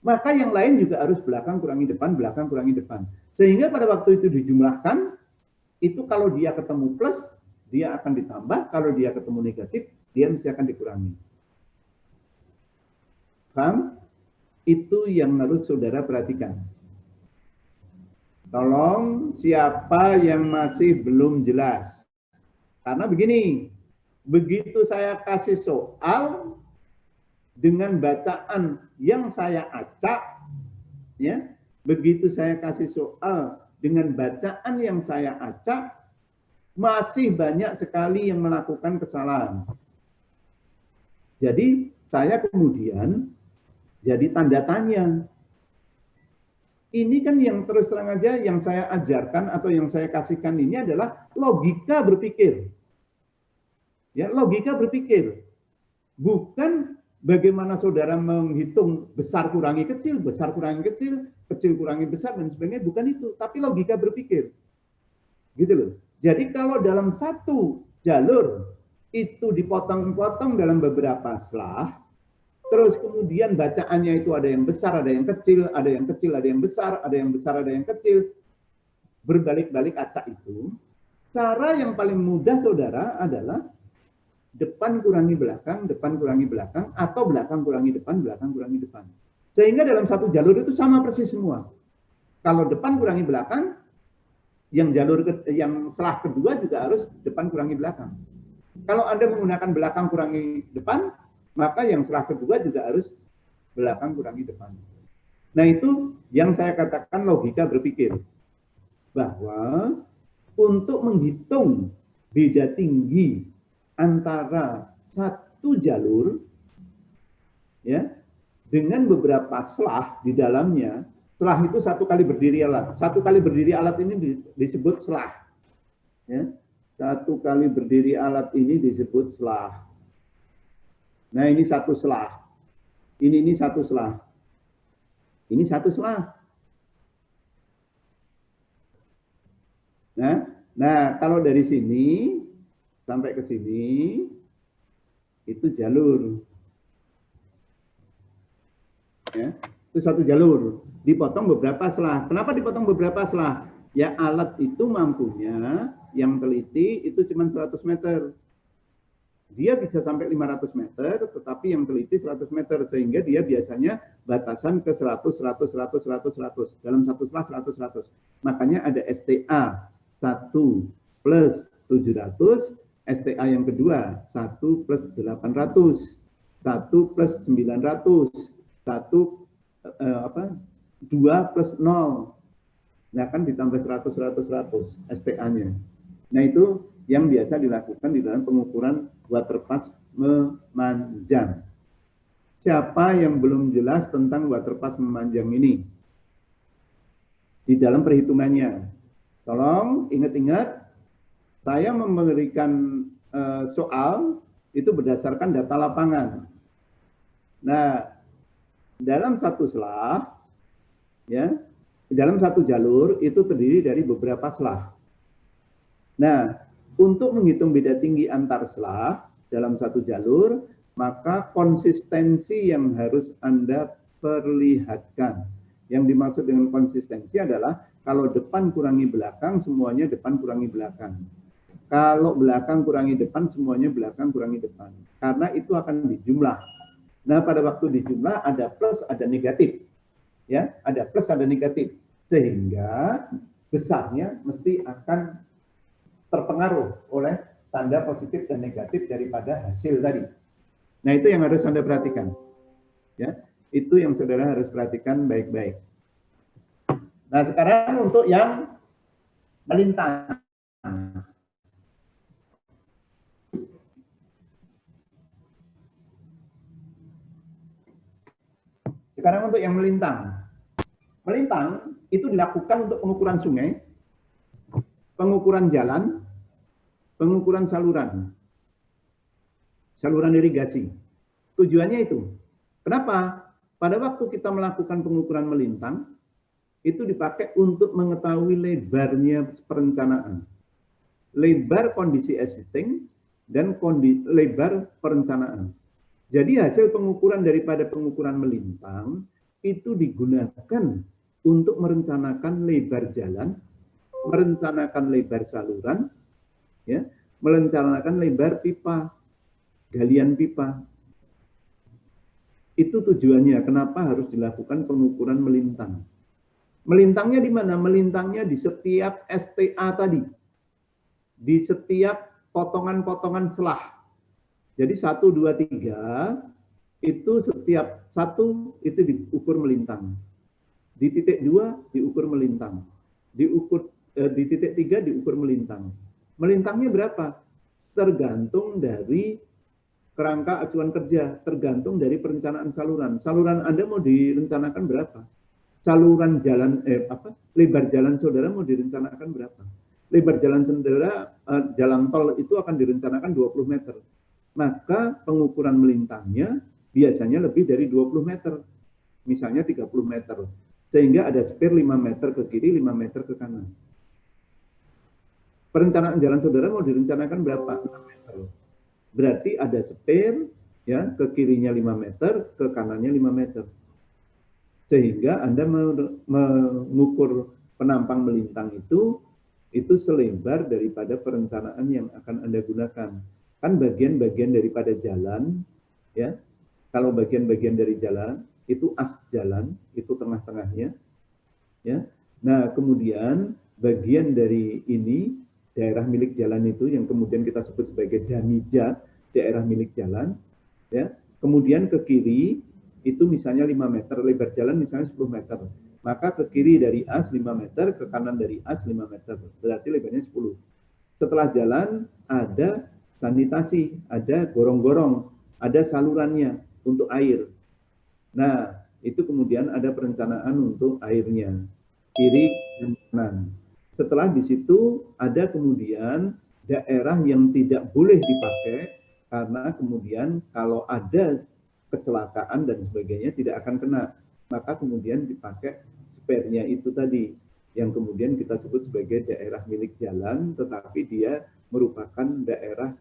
Speaker 1: maka yang lain juga harus belakang kurangi depan, belakang kurangi depan. Sehingga pada waktu itu dijumlahkan, itu kalau dia ketemu plus, dia akan ditambah, kalau dia ketemu negatif, dia mesti akan dikurangi. Paham? Itu yang harus saudara perhatikan. Tolong siapa yang masih belum jelas. Karena begini, begitu saya kasih soal dengan bacaan yang saya acak, ya, begitu saya kasih soal dengan bacaan yang saya acak, masih banyak sekali yang melakukan kesalahan. Jadi saya kemudian jadi tanda tanya. Ini kan yang terus terang aja yang saya ajarkan atau yang saya kasihkan ini adalah logika berpikir. Ya, logika berpikir. Bukan bagaimana saudara menghitung besar kurangi kecil, besar kurangi kecil, kecil kurangi besar dan sebagainya, bukan itu, tapi logika berpikir. Gitu loh. Jadi kalau dalam satu jalur itu dipotong-potong dalam beberapa selah, terus kemudian bacaannya itu ada yang besar, ada yang kecil, ada yang kecil, ada yang besar, ada yang besar, ada yang kecil, berbalik-balik acak itu, cara yang paling mudah saudara adalah depan kurangi belakang, atau belakang kurangi depan, belakang kurangi depan. Sehingga dalam satu jalur itu sama persis semua. Kalau depan kurangi belakang, yang selah kedua juga harus depan kurangi belakang. Kalau Anda menggunakan belakang kurangi depan, maka yang selah kedua juga harus belakang kurangi depan. Nah itu yang saya katakan logika berpikir. Bahwa untuk menghitung beda tinggi antara satu jalur, ya, dengan beberapa selah di dalamnya. Selah itu satu kali berdiri alat. Satu kali berdiri alat ini disebut selah. Ya. Satu kali berdiri alat ini disebut selah. Nah, ini satu selah. Ini satu selah. Ini satu selah. Nah, kalau dari sini sampai ke sini itu jalur. Ya, itu satu jalur. Dipotong beberapa selah. Kenapa dipotong beberapa selah? Ya, alat itu mampunya yang teliti itu cuma 100 meter. Dia bisa sampai 500 meter, tetapi yang teliti 100 meter. Sehingga dia biasanya batasan ke 100, 100, 100, 100, 100. Dalam satu selah 100, 100. Makanya ada STA 1 plus 700, STA yang kedua 1 plus 800, 1 plus 900, 2 plus 0. Nah, kan ditambah 100, 100, 100 STA-nya. Nah, itu yang biasa dilakukan di dalam pengukuran waterpass memanjang. Siapa yang belum jelas tentang waterpass memanjang ini? Di dalam perhitungannya. Tolong ingat-ingat, saya memberikan soal itu berdasarkan data lapangan. Nah, dalam satu selah, ya, dalam satu jalur itu terdiri dari beberapa selah. Nah, untuk menghitung beda tinggi antar selah dalam satu jalur, maka konsistensi yang harus Anda perlihatkan. Yang dimaksud dengan konsistensi adalah kalau depan kurangi belakang, semuanya depan kurangi belakang. Kalau belakang kurangi depan, semuanya belakang kurangi depan. Karena itu akan dijumlah. Nah, pada waktu dijumlah ada plus, ada negatif. Ya, ada plus, ada negatif. Sehingga besarnya mesti akan terpengaruh oleh tanda positif dan negatif daripada hasil tadi. Nah, itu yang harus Anda perhatikan. Ya, itu yang saudara harus perhatikan baik-baik. Nah, sekarang untuk yang melintang. Sekarang untuk yang melintang. Melintang itu dilakukan untuk pengukuran sungai, pengukuran jalan, pengukuran saluran irigasi. Tujuannya itu. Kenapa? Pada waktu kita melakukan pengukuran melintang, itu dipakai untuk mengetahui lebarnya perencanaan. Lebar kondisi existing dan lebar perencanaan. Jadi hasil pengukuran daripada pengukuran melintang itu digunakan untuk merencanakan lebar jalan, merencanakan lebar saluran, ya, merencanakan lebar pipa, galian pipa. Itu tujuannya, kenapa harus dilakukan pengukuran melintang. Melintangnya di mana? Melintangnya di setiap STA tadi. Di setiap potongan-potongan selah. Jadi 1, 2, 3, itu setiap satu itu diukur melintang. Di titik 2 diukur melintang. Di titik 3 diukur melintang. Melintangnya berapa? Tergantung dari kerangka acuan kerja, tergantung dari perencanaan saluran. Saluran Anda mau direncanakan berapa? Saluran jalan lebar jalan saudara mau direncanakan berapa? Lebar jalan saudara jalan tol itu akan direncanakan 20 meter. Maka pengukuran melintangnya biasanya lebih dari 20 meter. Misalnya 30 meter. Sehingga ada spare 5 meter ke kiri, 5 meter ke kanan. Perencanaan jalan saudara mau direncanakan berapa? 6 meter. Berarti ada spare, ya, ke kirinya 5 meter, ke kanannya 5 meter. Sehingga Anda mengukur penampang melintang itu selebar daripada perencanaan yang akan Anda gunakan. Kan bagian-bagian daripada jalan, ya. Kalau bagian-bagian dari jalan, itu as jalan, itu tengah-tengahnya, ya. Nah, kemudian bagian dari ini, daerah milik jalan itu yang kemudian kita sebut sebagai damija, daerah milik jalan, ya. Kemudian ke kiri, itu misalnya 5 meter, lebar jalan misalnya 10 meter. Maka ke kiri dari as 5 meter, ke kanan dari as 5 meter. Berarti lebarnya 10. Setelah jalan, ada sanitasi, ada gorong-gorong, ada salurannya untuk air. Nah, itu kemudian ada perencanaan untuk airnya, kiri dan kanan. Setelah di situ ada kemudian daerah yang tidak boleh dipakai karena kemudian kalau ada kecelakaan dan sebagainya tidak akan kena. Maka kemudian dipakai spare-nya itu tadi yang kemudian kita sebut sebagai daerah milik jalan, tetapi dia merupakan daerah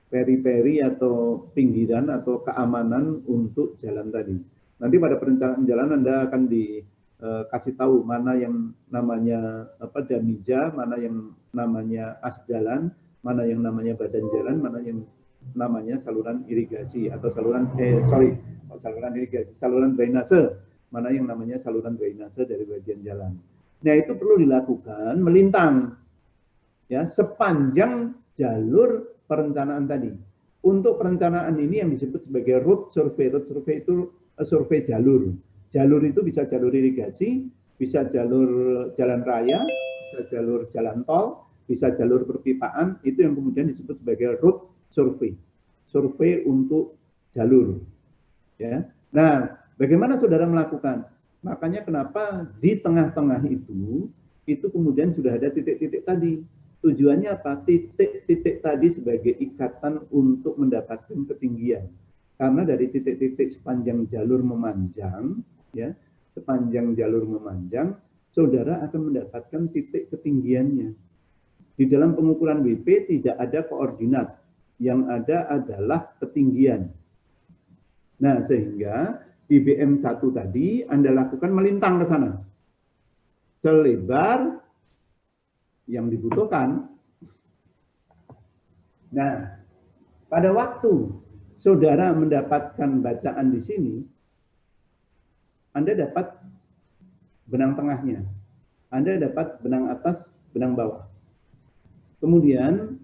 Speaker 1: peri-peri atau pinggiran atau keamanan untuk jalan tadi. Nanti pada perencanaan jalan Anda akan dikasih tahu mana yang namanya damija, mana yang namanya as jalan, mana yang namanya badan jalan, mana yang namanya saluran irigasi atau saluran saluran drainase, mana yang namanya saluran drainase dari bagian jalan. Nah, itu perlu dilakukan melintang ya sepanjang jalur perencanaan tadi. Untuk perencanaan ini yang disebut sebagai route survey. Route survey itu survei jalur. Jalur itu bisa jalur irigasi, bisa jalur jalan raya, bisa jalur jalan tol, bisa jalur perpipaan. Itu yang kemudian disebut sebagai route survey. Survei untuk jalur. Ya. Nah, bagaimana saudara melakukan? Makanya kenapa di tengah-tengah itu kemudian sudah ada titik-titik tadi. Tujuannya apa? Titik-titik tadi sebagai ikatan untuk mendapatkan ketinggian. Karena dari titik-titik sepanjang jalur memanjang, ya, sepanjang jalur memanjang, saudara akan mendapatkan titik ketinggiannya. Di dalam pengukuran WP tidak ada koordinat, yang ada adalah ketinggian. Nah, sehingga di BM1 tadi Anda lakukan melintang ke sana. Selebar yang dibutuhkan. Nah, pada waktu saudara mendapatkan bacaan di sini, Anda dapat benang tengahnya. Anda dapat benang atas, benang bawah. Kemudian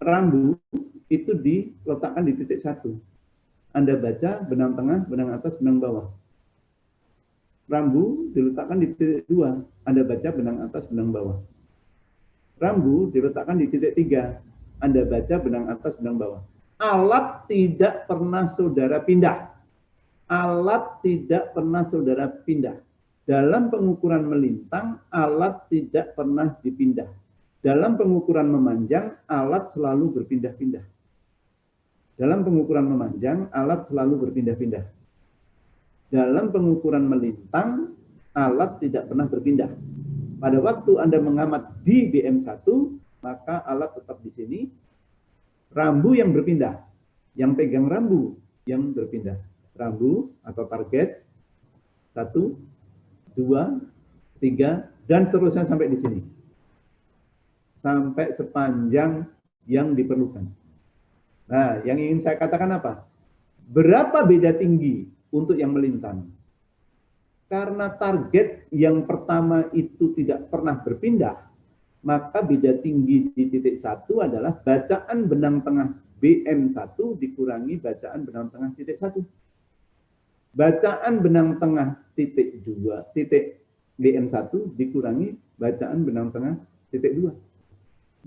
Speaker 1: rambu itu diletakkan di titik 1. Anda baca benang tengah, benang atas, benang bawah. Rambu diletakkan di titik 2. Anda baca benang atas, benang bawah. Rambu diletakkan di titik 3. Anda baca benang atas, benang bawah. Alat tidak pernah saudara pindah. Alat tidak pernah saudara pindah. Dalam pengukuran melintang, alat tidak pernah dipindah. Dalam pengukuran memanjang, alat selalu berpindah-pindah. Dalam pengukuran memanjang, alat selalu berpindah-pindah. Dalam pengukuran melintang, alat tidak pernah berpindah. Pada waktu Anda mengamat di BM1, maka alat tetap di sini. Rambu yang berpindah. Yang pegang rambu yang berpindah. Rambu atau target 1, 2, 3, dan seterusnya sampai di sini. Sampai sepanjang yang diperlukan. Nah, yang ingin saya katakan apa? Berapa beda tinggi untuk yang melintang? Karena target yang pertama itu tidak pernah berpindah, maka beda tinggi di titik 1 adalah bacaan benang tengah BM1 dikurangi bacaan benang tengah titik 1. Bacaan benang tengah titik 2, titik BM1 dikurangi bacaan benang tengah titik 2.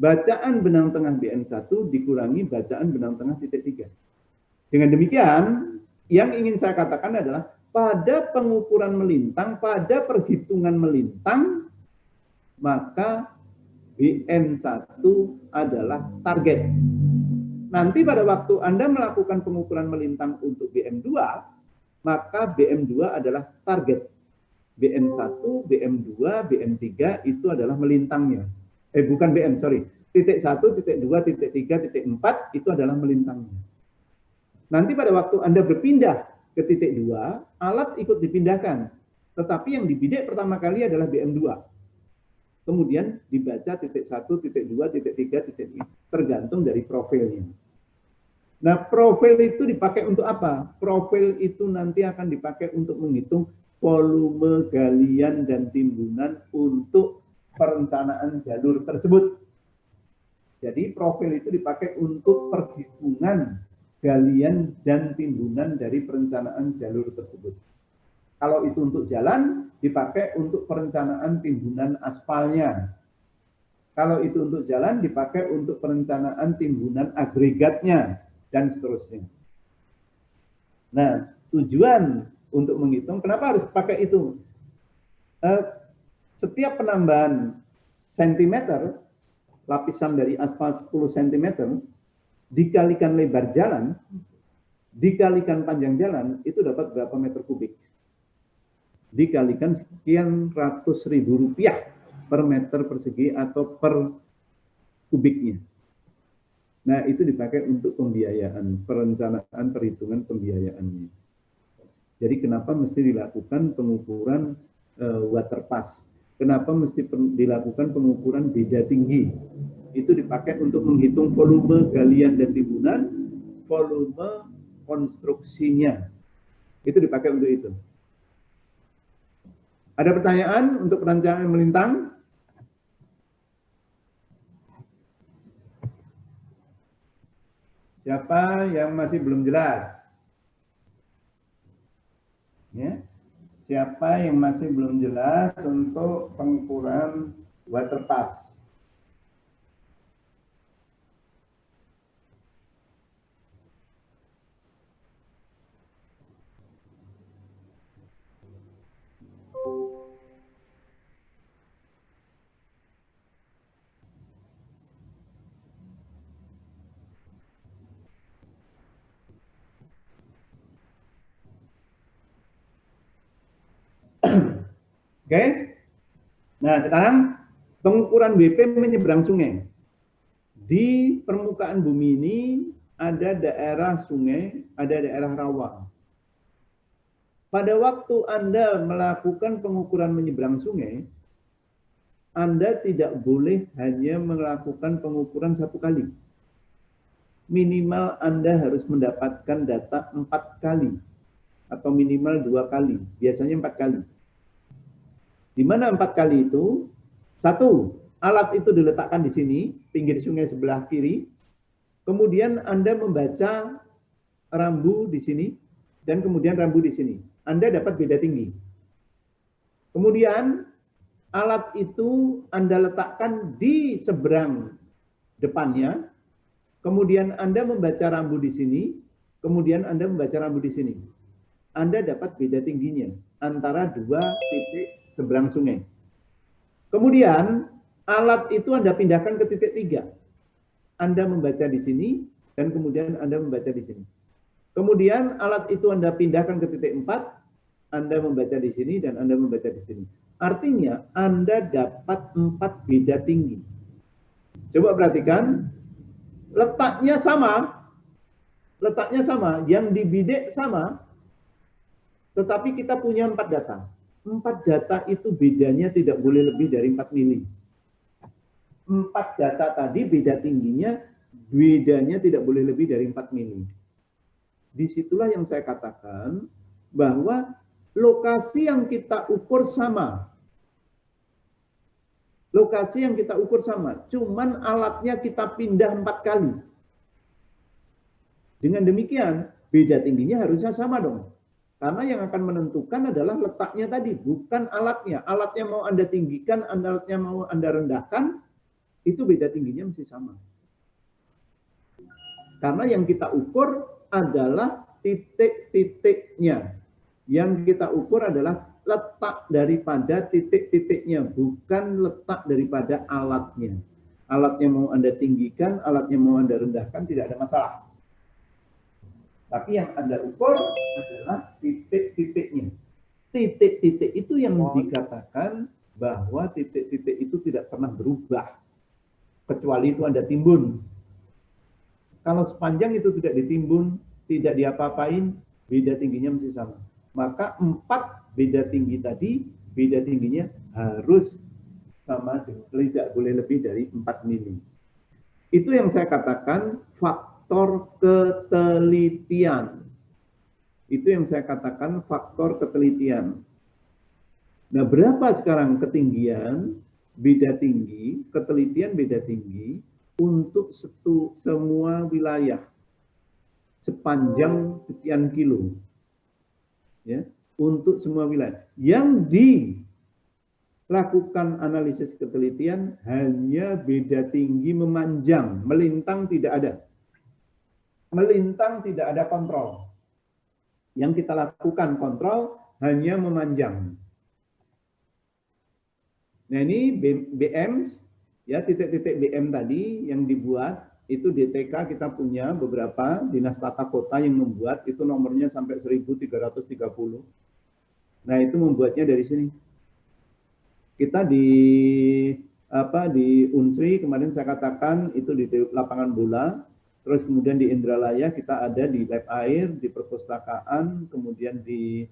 Speaker 1: Bacaan benang tengah BM1 dikurangi bacaan benang tengah titik 3. Dengan demikian, yang ingin saya katakan adalah pada pengukuran melintang, pada perhitungan melintang, maka BM1 adalah target. Nanti pada waktu Anda melakukan pengukuran melintang untuk BM2, maka BM2 adalah target. BM1, BM2, BM3 itu adalah melintangnya. Bukan BM, sorry. Titik 1, titik 2, titik 3, titik 4 itu adalah melintangnya. Nanti pada waktu Anda berpindah ke titik 2, alat ikut dipindahkan. Tetapi yang dibidik pertama kali adalah BM2. Kemudian dibaca titik 1, titik 2, titik 3, titik 4. Tergantung dari profilnya. Nah, profil itu dipakai untuk apa? Profil itu nanti akan dipakai untuk menghitung volume galian dan timbunan untuk perencanaan jalur tersebut. Jadi profil itu dipakai untuk perhitungan galian dan timbunan dari perencanaan jalur tersebut. Kalau itu untuk jalan, dipakai untuk perencanaan timbunan aspalnya. Kalau itu untuk jalan, dipakai untuk perencanaan timbunan agregatnya, dan seterusnya. Nah, tujuan untuk menghitung, kenapa harus pakai itu? Setiap penambahan sentimeter, lapisan dari aspal 10 cm, dikalikan lebar jalan, dikalikan panjang jalan, itu dapat berapa meter kubik? Dikalikan sekian ratus ribu rupiah per meter persegi atau per kubiknya. Nah, itu dipakai untuk pembiayaan, perencanaan perhitungan pembiayaannya. Jadi kenapa mesti dilakukan pengukuran water pass? Kenapa mesti dilakukan pengukuran beda tinggi? Itu dipakai untuk menghitung volume galian dan timbunan, volume konstruksinya. Itu dipakai untuk itu. Ada pertanyaan untuk perencanaan melintang? Siapa yang masih belum jelas? Ya. Siapa yang masih belum jelas untuk pengukuran water pass? Oke. Nah, sekarang pengukuran WP menyeberang sungai. Di permukaan bumi ini ada daerah sungai, ada daerah rawa. Pada waktu Anda melakukan pengukuran menyeberang sungai, Anda tidak boleh hanya melakukan pengukuran satu kali. Minimal Anda harus mendapatkan data 4 kali. Atau minimal 2 kali. Biasanya 4 kali. Di mana 4 kali itu? 1, alat itu diletakkan di sini, pinggir sungai sebelah kiri. Kemudian Anda membaca rambu di sini, dan kemudian rambu di sini. Anda dapat beda tinggi. Kemudian alat itu Anda letakkan di seberang depannya. Kemudian Anda membaca rambu di sini, kemudian Anda membaca rambu di sini. Anda dapat beda tingginya antara 2 titik seberang sungai. Kemudian alat itu Anda pindahkan ke titik 3. Anda membaca di sini dan kemudian Anda membaca di sini. Kemudian alat itu Anda pindahkan ke titik 4, Anda membaca di sini dan Anda membaca di sini. Artinya Anda dapat 4 beda tinggi. Coba perhatikan, letaknya sama, yang dibidik sama, tetapi kita punya 4 data. 4 data itu bedanya tidak boleh lebih dari 4 mili. 4 data tadi beda tingginya, bedanya tidak boleh lebih dari 4 mili. Disitulah yang saya katakan bahwa lokasi yang kita ukur sama. Lokasi yang kita ukur sama, cuman alatnya kita pindah 4 kali. Dengan demikian, beda tingginya harusnya sama dong. Karena yang akan menentukan adalah letaknya tadi, bukan alatnya. Alatnya mau Anda tinggikan, alatnya mau Anda rendahkan, itu beda tingginya mesti sama. Karena yang kita ukur adalah titik-titiknya. Yang kita ukur adalah letak daripada titik-titiknya, bukan letak daripada alatnya. Alatnya mau Anda tinggikan, alatnya mau Anda rendahkan, tidak ada masalah. Tapi yang Anda ukur adalah titik-titiknya. Titik-titik itu yang dikatakan bahwa titik-titik itu tidak pernah berubah. Kecuali itu Anda timbun. Kalau sepanjang itu tidak ditimbun, tidak diapa-apain, beda tingginya mesti sama. Maka 4 beda tinggi tadi, beda tingginya harus sama, tidak boleh lebih dari 4 mili. Itu yang saya katakan faktor ketelitian. Itu yang saya katakan faktor ketelitian. Nah, berapa sekarang ketinggian, beda tinggi, ketelitian beda tinggi untuk semua wilayah sepanjang sekian kilo. Ya, untuk semua wilayah. Yang dilakukan analisis ketelitian hanya beda tinggi memanjang, melintang tidak ada. Melintang tidak ada kontrol. Yang kita lakukan kontrol hanya memanjang. Nah ini BM, ya titik-titik BM tadi yang dibuat, itu DTK kita punya beberapa, Dinas Tata Kota yang membuat, itu nomornya sampai 1330. Nah itu membuatnya dari sini. Kita di Unsri kemarin saya katakan itu di lapangan bola, terus kemudian di Indralaya kita ada di lab air, di perpustakaan, kemudian di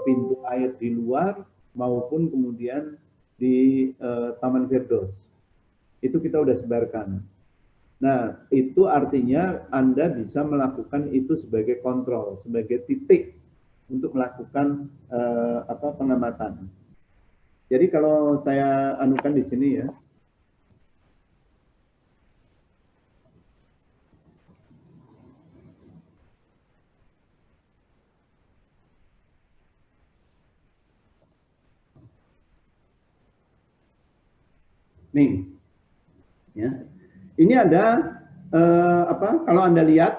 Speaker 1: pintu air di luar, maupun kemudian di Taman Firdaus. Itu kita udah sebarkan. Nah, itu artinya Anda bisa melakukan itu sebagai kontrol, sebagai titik untuk melakukan pengamatan. Jadi kalau saya anukan di sini ya, nih, ya, ini ada kalau Anda lihat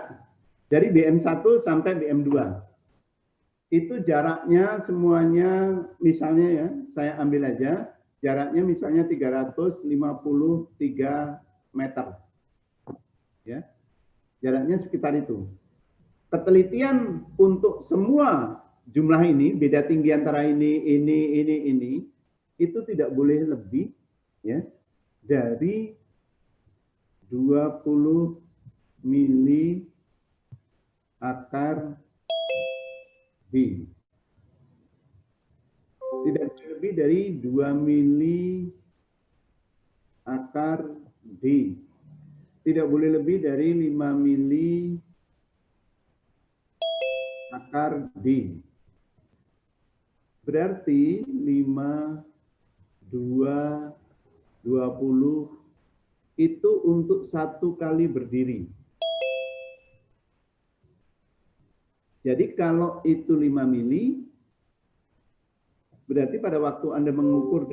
Speaker 1: dari BM1 sampai BM2, itu jaraknya semuanya, misalnya ya, saya ambil aja, jaraknya misalnya 353 meter, ya, jaraknya sekitar itu. Ketelitian untuk semua jumlah ini, beda tinggi antara ini, itu tidak boleh lebih, ya, dari 20 mili akar D. Tidak lebih dari 2 mili akar D. Tidak boleh lebih dari 5 mili akar D. Berarti 5, 2, 20 itu untuk 1 kali berdiri. Jadi kalau itu 5 mili, berarti pada waktu Anda mengukur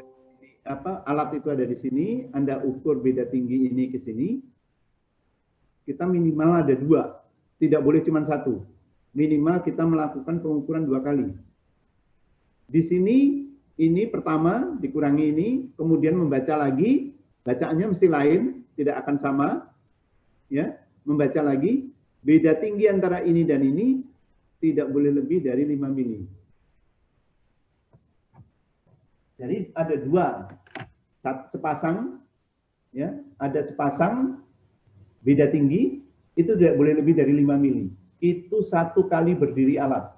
Speaker 1: alat itu ada di sini, Anda ukur beda tinggi ini ke sini, kita minimal ada 2, tidak boleh cuma 1. Minimal kita melakukan pengukuran 2 kali. Di sini ini pertama dikurangi ini, kemudian membaca lagi, bacaannya mesti lain, tidak akan sama, ya. Membaca lagi, beda tinggi antara ini dan ini tidak boleh lebih dari 5 mili. Jadi ada 2 sepasang, ya, ada sepasang beda tinggi itu tidak boleh lebih dari 5 mili. Itu 1 kali berdiri alat.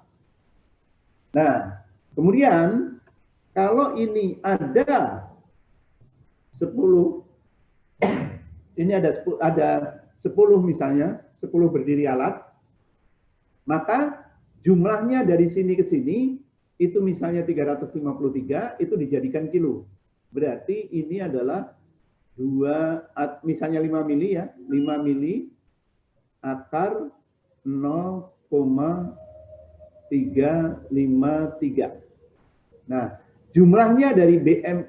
Speaker 1: Nah, kemudian kalau ini ada 10, ini ada 10 misalnya, 10 berdiri alat, maka jumlahnya dari sini ke sini, itu misalnya 353, itu dijadikan kilo. Berarti ini adalah misalnya 5 mili ya, 5 mili akar 0,353. Nah, jumlahnya dari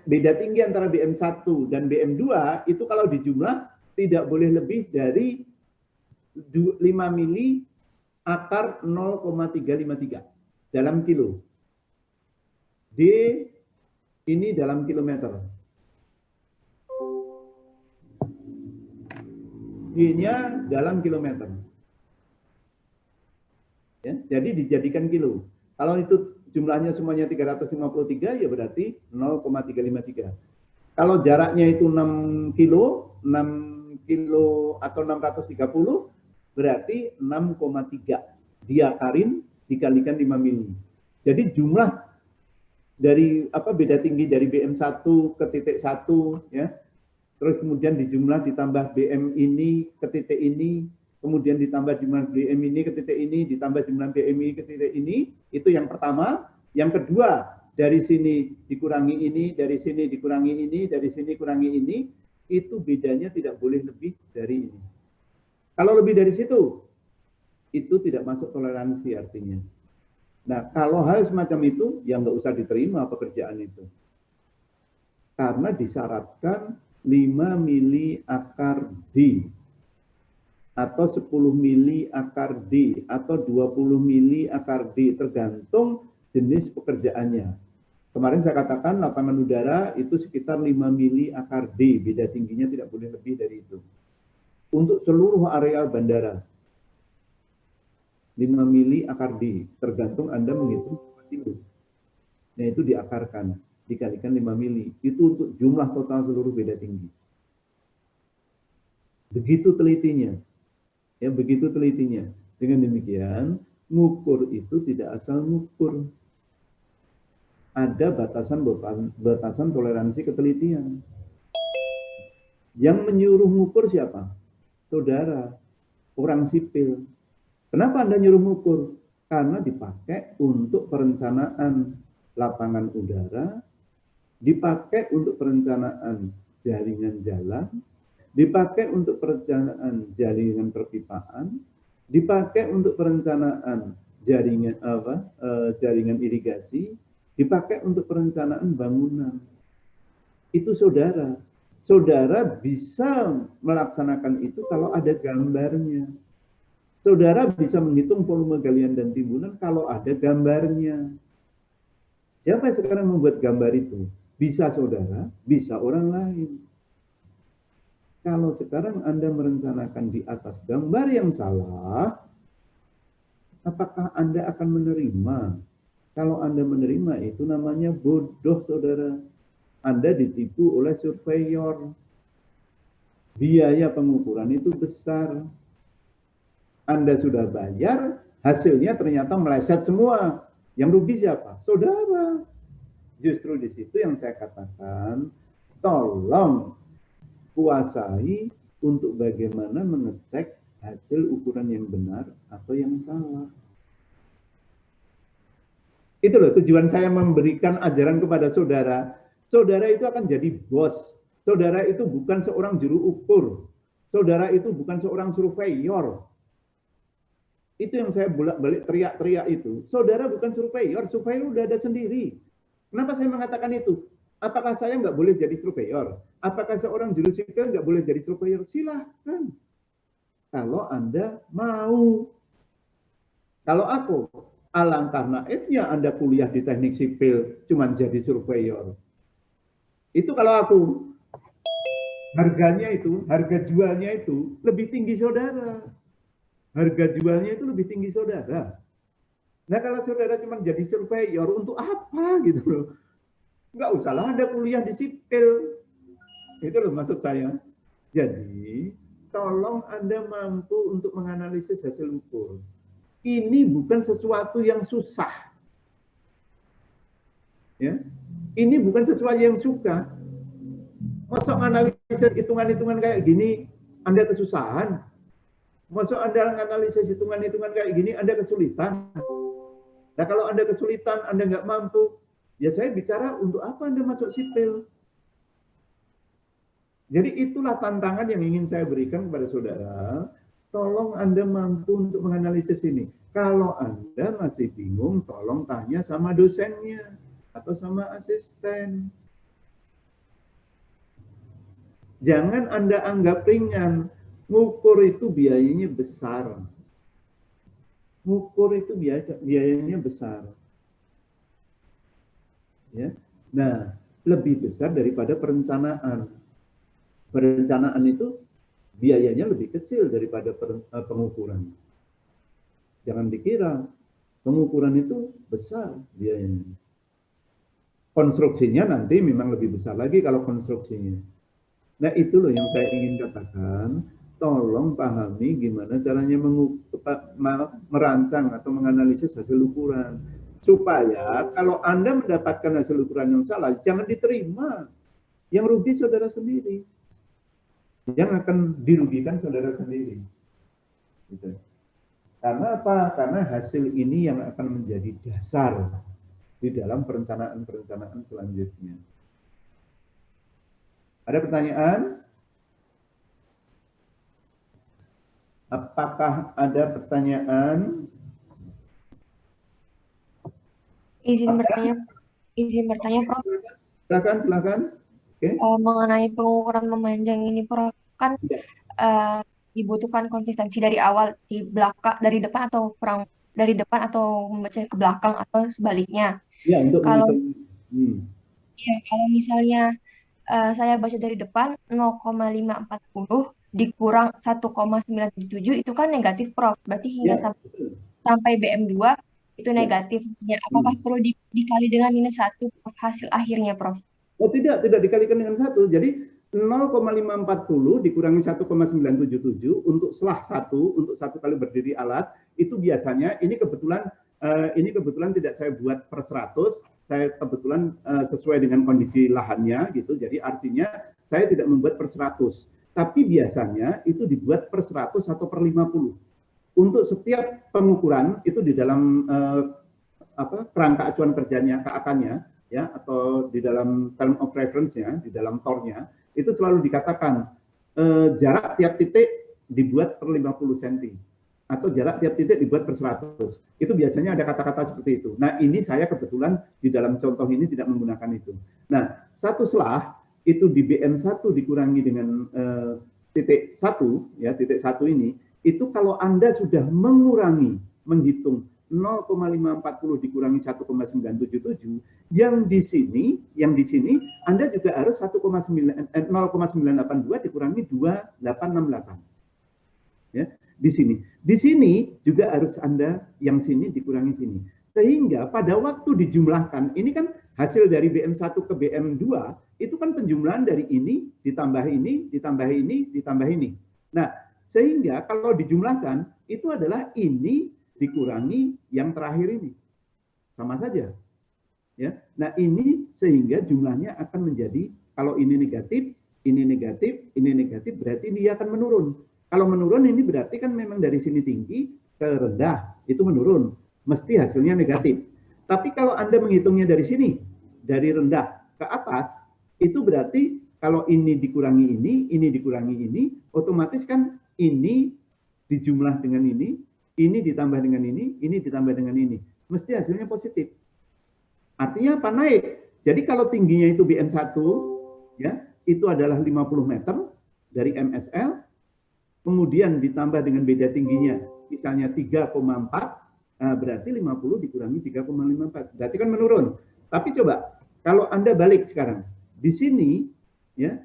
Speaker 1: beda tinggi antara BM1 dan BM2 itu kalau dijumlah tidak boleh lebih dari 5 mili akar 0,353 dalam kilo. D ini dalam kilometer. D-nya dalam kilometer. Ya, jadi dijadikan kilo. Kalau itu jumlahnya semuanya 353 ya berarti 0,353. Kalau jaraknya itu 6 kilo atau 630 berarti 6,3 diakarin dikalikan 5 mili. Jadi jumlah dari beda tinggi dari BM1 ke titik 1 ya. Terus kemudian dijumlah ditambah BM ini ke titik ini, kemudian ditambah jumlah BM ini ke titik ini, ditambah jumlah BM ini ke titik ini, itu yang pertama. Yang kedua, dari sini dikurangi ini, dari sini dikurangi ini, dari sini kurangi ini, itu bedanya tidak boleh lebih dari ini. Kalau lebih dari situ, itu tidak masuk toleransi artinya. Nah, kalau hal semacam itu, ya nggak usah diterima pekerjaan itu. Karena disyaratkan 5 mili akar D. atau 10 mili akar D, atau 20 mili akar D, tergantung jenis pekerjaannya. Kemarin saya katakan lapangan udara itu sekitar 5 mili akar D, beda tingginya tidak boleh lebih dari itu. Untuk seluruh areal bandara, 5 mili akar D, tergantung Anda menghitung itu. Nah itu diakarkan, dikalikan 5 mili, itu untuk jumlah total seluruh beda tinggi. Begitu telitinya. Ya, begitu telitinya. Dengan demikian, ngukur itu tidak asal ngukur. Ada batasan toleransi ketelitian. Yang menyuruh ngukur siapa? Saudara, orang sipil. Kenapa Anda nyuruh ngukur? Karena dipakai untuk perencanaan lapangan udara, dipakai untuk perencanaan jaringan jalan, dipakai untuk perencanaan jaringan perpipaan, dipakai untuk perencanaan jaringan irigasi, dipakai untuk perencanaan bangunan. Itu saudara. Saudara bisa melaksanakan itu kalau ada gambarnya. Saudara bisa menghitung volume galian dan timbunan kalau ada gambarnya. Siapa yang sekarang membuat gambar itu? Bisa saudara, bisa orang lain. Kalau sekarang Anda merencanakan di atas gambar yang salah, apakah Anda akan menerima? Kalau Anda menerima, itu namanya bodoh, saudara. Anda ditipu oleh surveyor. Biaya pengukuran itu besar. Anda sudah bayar, hasilnya ternyata meleset semua. Yang rugi siapa? Saudara. Justru di situ yang saya katakan, tolong kuasai untuk bagaimana mengecek hasil ukuran yang benar atau yang salah. Itu loh tujuan saya memberikan ajaran kepada saudara. Saudara itu akan jadi bos. Saudara itu bukan seorang juru ukur. Saudara itu bukan seorang surveyor. Itu yang saya bolak-balik teriak-teriak itu. Saudara bukan surveyor, surveyor udah ada sendiri. Kenapa saya mengatakan itu? Apakah saya nggak boleh jadi surveyor? Apakah seorang juru sipil nggak boleh jadi surveyor? Silahkan. Kalau Anda mau. Kalau aku, alangkah naifnya Anda kuliah di teknik sipil, cuman jadi surveyor. Itu kalau aku. Harganya itu, harga jualnya itu lebih tinggi saudara. Harga jualnya itu lebih tinggi saudara. Nah kalau saudara cuma jadi surveyor, untuk apa gitu loh. Nggak usahlah Anda kuliah di sipil. Itu loh maksud saya. Jadi, tolong Anda mampu untuk menganalisis hasil ukur. Ini bukan sesuatu yang susah. Ya. Ini bukan sesuatu yang suka. Masuk analisis hitungan-hitungan kayak gini, Anda kesusahan. Masuk Anda analisis hitungan-hitungan kayak gini, Anda kesulitan. Nah kalau Anda kesulitan, Anda nggak mampu, ya saya bicara untuk apa Anda masuk sipil. Jadi itulah tantangan yang ingin saya berikan kepada saudara. Tolong Anda mampu untuk menganalisis ini. Kalau Anda masih bingung, tolong tanya sama dosennya atau sama asisten. Jangan Anda anggap ringan. Ngukur itu biayanya besar. Ngukur itu biayanya besar. Ya. Nah, lebih besar daripada perencanaan. Perencanaan itu biayanya lebih kecil daripada pengukuran. Jangan dikira pengukuran itu besar biayanya. Konstruksinya nanti memang lebih besar lagi kalau konstruksinya. Nah, itu loh yang saya ingin katakan. Tolong pahami gimana caranya merancang atau menganalisis hasil ukuran. Supaya kalau Anda mendapatkan hasil ukuran yang salah, jangan diterima. Yang rugi saudara sendiri. Yang akan dirugikan saudara sendiri. Gitu. Karena apa? Karena hasil ini yang akan menjadi dasar di dalam perencanaan-perencanaan selanjutnya. Ada pertanyaan? Apakah ada pertanyaan?
Speaker 2: Izin bertanya, Prof.
Speaker 1: Silakan. Oke.
Speaker 2: Mengenai pengukuran memanjang ini, Prof. Kan dibutuhkan konsistensi dari awal di belakang, dari depan atau kurang dari depan atau membaca ke belakang atau sebaliknya.
Speaker 1: Ya, untuk
Speaker 2: Kalau
Speaker 1: menghitung. Hmm.
Speaker 2: ya, kalau misalnya saya baca dari depan 0,540 dikurang 1,977 itu kan negatif, Prof. Berarti hingga
Speaker 1: Ya, betul.
Speaker 2: sampai BM2 itu
Speaker 1: Ya.
Speaker 2: negatif hasilnya. Apakah
Speaker 1: Hmm.
Speaker 2: perlu dikali dengan -1, Prof, hasil akhirnya, Prof?
Speaker 1: Oh tidak dikalikan dengan 1. Jadi 0,540 dikurangi 1,977 untuk selah 1, untuk 1 kali berdiri alat, itu biasanya, ini kebetulan tidak saya buat per 100, saya kebetulan sesuai dengan kondisi lahannya gitu, jadi artinya saya tidak membuat per 100. Tapi biasanya itu dibuat per 100 atau per 50. Untuk setiap pengukuran itu di dalam kerangka acuan kerjanya, KAK-nya, ya, atau di dalam term of reference-nya, di dalam TOR-nya, itu selalu dikatakan jarak tiap titik dibuat per 50 cm atau jarak tiap titik dibuat per 100. Itu biasanya ada kata-kata seperti itu. Nah, ini saya kebetulan di dalam contoh ini tidak menggunakan itu. Nah, satu selah itu di BM1 dikurangi dengan titik 1, ya, titik 1 ini, itu kalau Anda sudah menghitung 0,540 dikurangi 1,977, yang di sini Anda juga harus 0,982 dikurangi 2868. Ya, di sini juga harus Anda yang sini dikurangi sini. Sehingga pada waktu dijumlahkan, ini kan hasil dari BM1 ke BM2, itu kan penjumlahan dari ini, ditambah ini, ditambah ini, ditambah ini. Nah, sehingga kalau dijumlahkan, itu adalah ini dikurangi yang terakhir ini. Sama saja. Ya. Nah, ini sehingga jumlahnya akan menjadi, kalau ini negatif, ini negatif, ini negatif, berarti dia akan menurun. Kalau menurun ini berarti kan memang dari sini tinggi ke rendah, itu menurun. Mesti hasilnya negatif. Tapi kalau Anda menghitungnya dari sini, dari rendah ke atas, itu berarti kalau ini dikurangi ini dikurangi ini, otomatis kan ini dijumlah dengan ini ditambah dengan ini ditambah dengan ini. Mesti hasilnya positif. Artinya apa? Naik. Jadi kalau tingginya itu BM1, ya, itu adalah 50 meter dari MSL, kemudian ditambah dengan beda tingginya, misalnya 3,4, berarti 50 dikurangi 3,54. Berarti kan menurun. Tapi coba, kalau Anda balik sekarang, di sini, ya,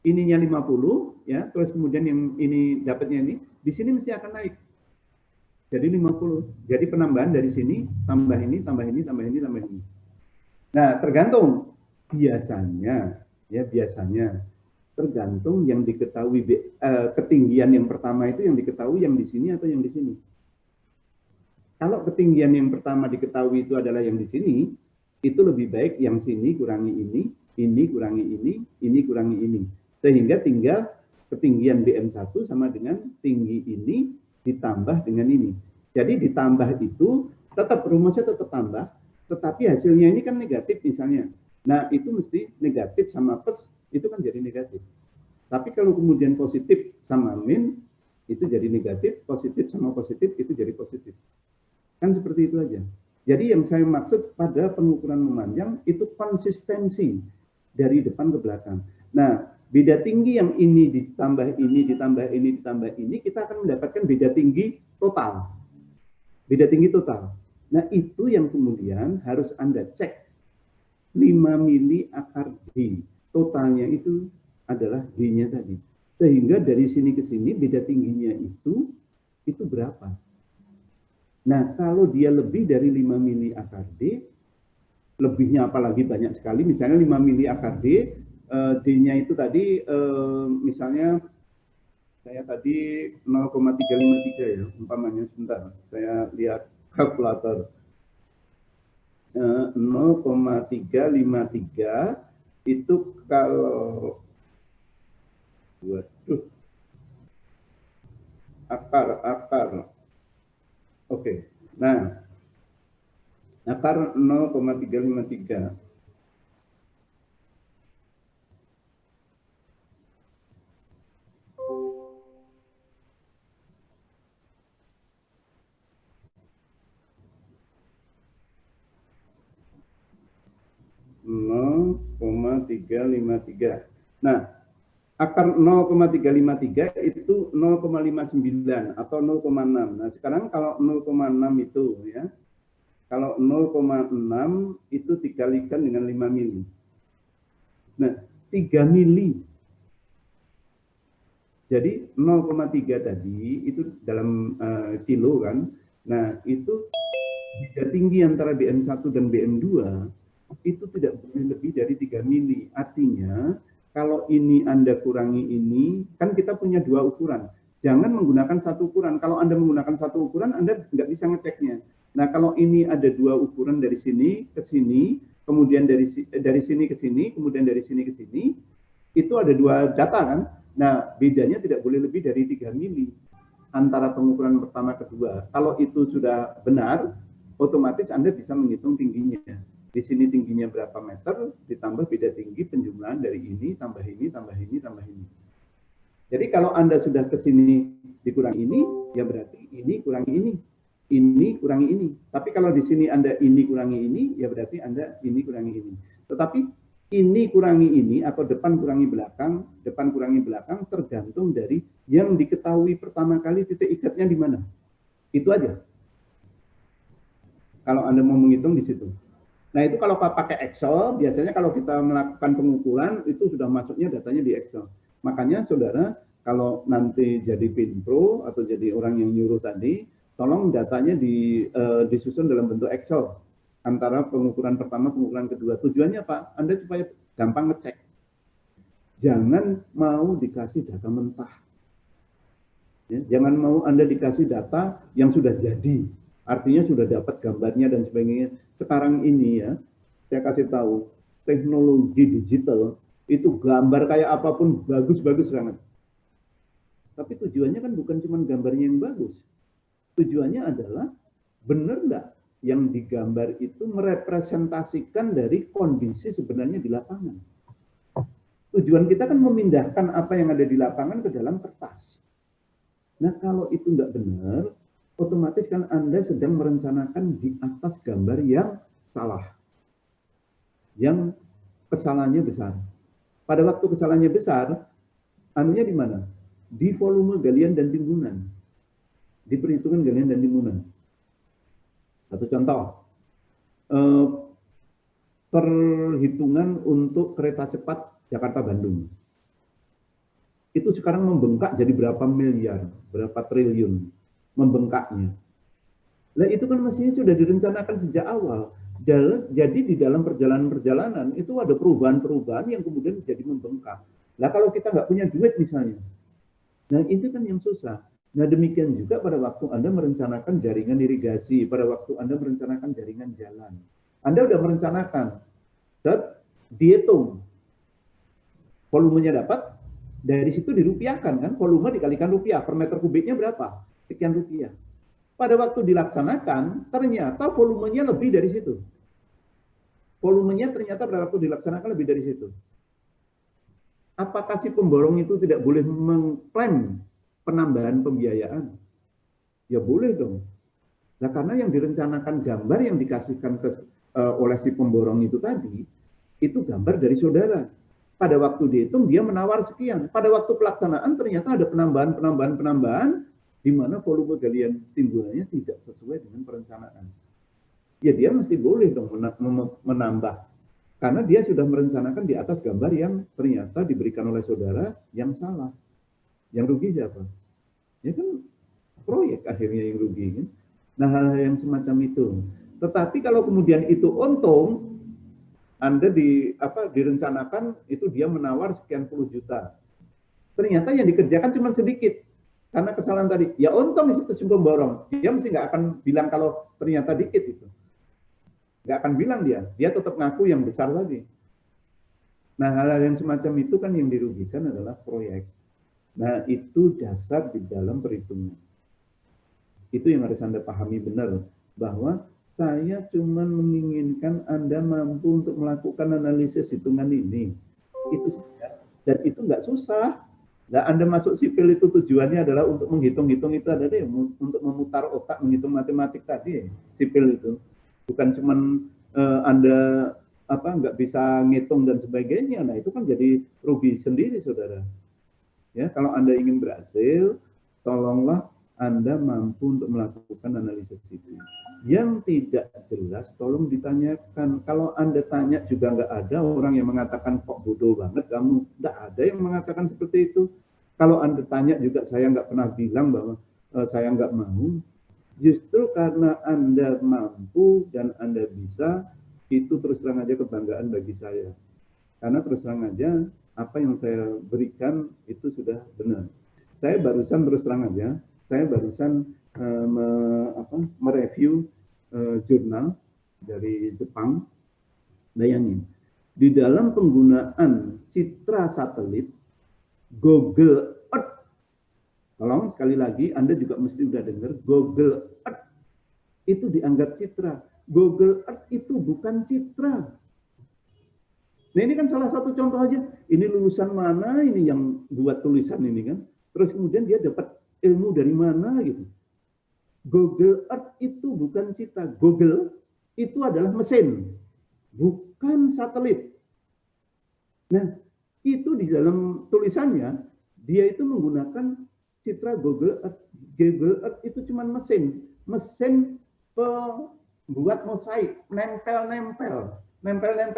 Speaker 1: ininya 50, ya, terus kemudian yang ini dapatnya ini, di sini mesti akan naik. Jadi 50. Jadi penambahan dari sini, tambah ini, tambah ini, tambah ini, tambah ini. Nah, tergantung. Biasanya tergantung yang diketahui, ketinggian yang pertama itu yang diketahui yang di sini atau yang di sini. Kalau ketinggian yang pertama diketahui itu adalah yang di sini, itu lebih baik yang sini kurangi ini kurangi ini kurangi ini. Sehingga tinggal ketinggian BM1 sama dengan tinggi ini ditambah dengan ini. Jadi ditambah itu tetap rumusnya tetap tambah, tetapi hasilnya ini kan negatif misalnya. Nah, itu mesti negatif sama plus itu kan jadi negatif. Tapi kalau kemudian positif sama min itu jadi negatif, positif sama positif itu jadi positif. Kan seperti itu aja. Jadi yang saya maksud pada pengukuran memanjang itu konsistensi dari depan ke belakang. Nah, beda tinggi yang ini ditambah ini, ditambah ini, ditambah ini, kita akan mendapatkan beda tinggi total. Beda tinggi total. Nah, itu yang kemudian harus Anda cek. 5 mili akar D. Totalnya itu adalah D-nya tadi. Sehingga dari sini ke sini, beda tingginya itu berapa? Nah, kalau dia lebih dari 5 mili akar D, lebihnya apalagi banyak sekali, misalnya 5 mili akar D, D-nya itu tadi misalnya saya tadi 0,353 ya, umpamanya sebentar, saya lihat kalkulator. 0,353 itu kalau akar. Oke. Nah, akar 0,353. Nah, akar 0,353 itu 0,59 atau 0,6. Nah, sekarang kalau 0,6 itu ya, kalau 0,6 itu dikalikan dengan 5 mili. Nah, 3 mili. Jadi 0,3 tadi itu dalam kilo kan. Nah, itu beda tinggi antara BM1 dan BM2 itu tidak boleh lebih dari 3 mili. Artinya, kalau ini Anda kurangi ini, kan kita punya dua ukuran. Jangan menggunakan satu ukuran. Kalau Anda menggunakan satu ukuran, Anda nggak bisa ngeceknya. Nah, kalau ini ada dua ukuran dari sini ke sini, kemudian dari sini ke sini, kemudian dari sini ke sini, itu ada dua data kan? Nah, bedanya tidak boleh lebih dari 3 mili antara pengukuran pertama kedua. Kalau itu sudah benar, otomatis Anda bisa menghitung tingginya. Di sini tingginya berapa meter, ditambah beda tinggi penjumlahan dari ini, tambah ini, tambah ini, tambah ini. Jadi kalau Anda sudah ke sini dikurangi ini, ya berarti ini kurangi ini kurangi ini. Tapi kalau di sini Anda ini kurangi ini, ya berarti Anda ini kurangi ini. Tetapi ini kurangi ini atau depan kurangi belakang tergantung dari yang diketahui pertama kali titik ikatnya di mana. Itu aja. Kalau Anda mau menghitung di situ. Nah, itu kalau pakai Excel, biasanya kalau kita melakukan pengukuran itu sudah masuknya datanya di Excel. Makanya saudara, kalau nanti jadi Pinpro atau jadi orang yang nyuruh tadi, tolong datanya disusun dalam bentuk Excel. Antara pengukuran pertama, pengukuran kedua. Tujuannya Pak, Anda supaya gampang ngecek. Jangan mau dikasih data mentah. Ya, jangan mau Anda dikasih data yang sudah jadi. Artinya sudah dapat gambarnya dan sebagainya. Sekarang ini ya, saya kasih tahu, teknologi digital itu gambar kayak apapun bagus-bagus banget. Tapi tujuannya kan bukan cuma gambarnya yang bagus. Tujuannya adalah benar nggak yang digambar itu merepresentasikan dari kondisi sebenarnya di lapangan. Tujuan kita kan memindahkan apa yang ada di lapangan ke dalam kertas. Nah, kalau itu nggak benar, otomatis kan Anda sedang merencanakan di atas gambar yang salah. Yang kesalahannya besar. Pada waktu kesalahannya besar, anunya di mana? Di volume galian dan timbunan. Di perhitungan galian dan timbunan. Satu contoh, perhitungan untuk kereta cepat Jakarta-Bandung. Itu sekarang membengkak jadi berapa miliar, berapa triliun membengkaknya. Nah, itu kan mestinya sudah direncanakan sejak awal. Jadi di dalam perjalanan-perjalanan itu ada perubahan-perubahan yang kemudian jadi membengkak. Nah, kalau kita nggak punya duit misalnya, nah itu kan yang susah. Nah, demikian juga pada waktu Anda merencanakan jaringan irigasi, pada waktu Anda merencanakan jaringan jalan. Anda sudah merencanakan, dihitung, volumenya dapat, dari situ dirupiahkan kan, volume dikalikan rupiah, per meter kubiknya berapa? Sekian rupiah. Pada waktu dilaksanakan, ternyata volumenya lebih dari situ. Volumenya ternyata pada waktu dilaksanakan lebih dari situ. Apakah si pemborong itu tidak boleh mengklaim penambahan pembiayaan? Ya boleh dong. Nah, karena yang direncanakan gambar yang dikasihkan oleh si pemborong itu tadi, itu gambar dari saudara. Pada waktu dihitung dia menawar sekian. Pada waktu pelaksanaan ternyata ada penambahan di mana volume galian timbunannya tidak sesuai dengan perencanaan. Ya dia mesti boleh dong menambah. Karena dia sudah merencanakan di atas gambar yang ternyata diberikan oleh saudara yang salah. Yang rugi siapa? Ya kan proyek akhirnya yang rugi. Kan? Nah, hal-hal yang semacam itu. Tetapi kalau kemudian itu untung, Anda direncanakan itu dia menawar sekian puluh juta. Ternyata yang dikerjakan cuma sedikit. Karena kesalahan tadi. Ya untung itu si pemborong. Dia mesti nggak akan bilang kalau ternyata dikit itu. Nggak akan bilang dia. Dia tetap ngaku yang besar lagi. Nah, hal-hal yang semacam itu kan yang dirugikan adalah proyek. Nah, itu dasar di dalam perhitungan. Itu yang harus Anda pahami benar. Bahwa saya cuma menginginkan Anda mampu untuk melakukan analisis hitungan ini. Itu saja. Dan itu nggak susah. Nah, Anda masuk sipil itu tujuannya adalah untuk menghitung-hitung itu ada deh, untuk memutar otak, menghitung matematik tadi, sipil itu. Bukan cuma Anda nggak bisa ngitung dan sebagainya. Nah, itu kan jadi rugi sendiri, saudara. Ya, kalau Anda ingin berhasil, tolonglah Anda mampu untuk melakukan analisis itu. Yang tidak jelas, tolong ditanyakan. Kalau Anda tanya juga nggak ada orang yang mengatakan kok bodoh banget kamu. Nggak ada yang mengatakan seperti itu. Kalau Anda tanya juga saya nggak pernah bilang bahwa saya nggak mau. Justru karena Anda mampu dan Anda bisa, itu terus terang aja kebanggaan bagi saya. Karena terus terang aja, apa yang saya berikan itu sudah benar. Saya barusan terus terang aja, saya barusan mereview jurnal dari Jepang. Bayangin, di dalam penggunaan citra satelit, Google Earth, tolong sekali lagi, Anda juga mesti udah dengar, Google Earth itu dianggap citra. Google Earth itu bukan citra. Nah ini kan salah satu contoh aja, ini lulusan mana ini yang buat tulisan ini kan, terus kemudian dia dapat ilmu dari mana gitu. Google Earth itu bukan citra, Google itu adalah mesin, bukan satelit. Nah itu di dalam tulisannya, dia itu menggunakan citra Google Earth. Google Earth itu cuma mesin pembuat mosaik, nempel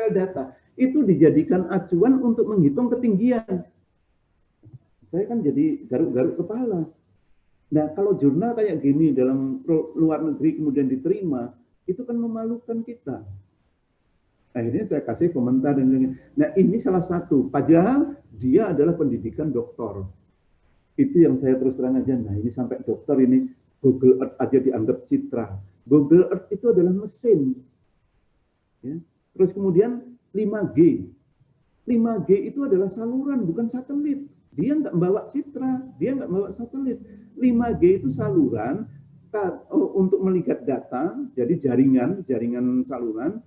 Speaker 1: data. Itu dijadikan acuan untuk menghitung ketinggian. Saya kan jadi garuk-garuk kepala. Nah, kalau jurnal kayak gini dalam luar negeri kemudian diterima, itu kan memalukan kita. Akhirnya saya kasih komentar dan lain-lain. Nah, ini salah satu. Padahal dia adalah pendidikan doktor. Itu yang saya terus terang aja. Nah, ini sampai dokter ini Google Earth aja dianggap citra. Google Earth itu adalah mesin. Ya. Terus kemudian 5G. 5G itu adalah saluran, bukan satelit. Dia nggak membawa citra, dia nggak membawa satelit. 5G itu saluran untuk melihat data, jadi jaringan saluran,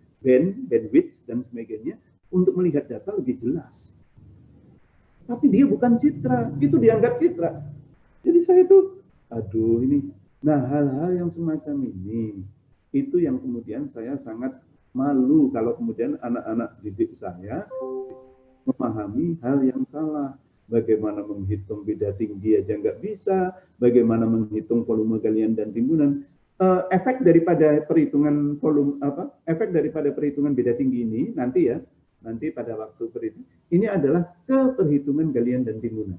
Speaker 1: bandwidth, dan sebagainya, untuk melihat data lebih jelas. Tapi dia bukan citra, itu dianggap citra. Jadi saya itu, aduh ini. Nah hal-hal yang semacam ini, itu yang kemudian saya sangat malu kalau kemudian anak-anak didik saya memahami hal yang salah. Bagaimana menghitung beda tinggi aja nggak bisa, bagaimana menghitung volume galian dan timbunan. Efek daripada perhitungan volume efek daripada perhitungan beda tinggi ini nanti pada waktu perhitungan ini adalah ke perhitungan galian dan timbunan.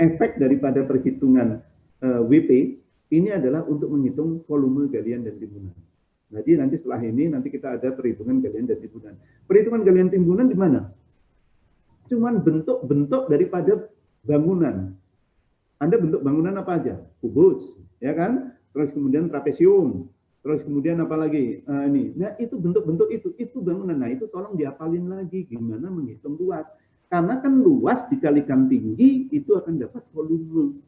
Speaker 1: Efek daripada perhitungan WP ini adalah untuk menghitung volume galian dan timbunan. Jadi nanti setelah ini nanti kita ada perhitungan galian dan timbunan. Perhitungan galian timbunan di mana? Cuman bentuk-bentuk daripada bangunan. Anda bentuk bangunan apa aja? Kubus, ya kan? Terus kemudian trapesium, terus kemudian apa lagi? Ini. Nah, itu bentuk-bentuk itu bangunan. Nah, itu tolong diapalin lagi gimana menghitung luas. Karena kan luas dikalikan tinggi itu akan dapat volume.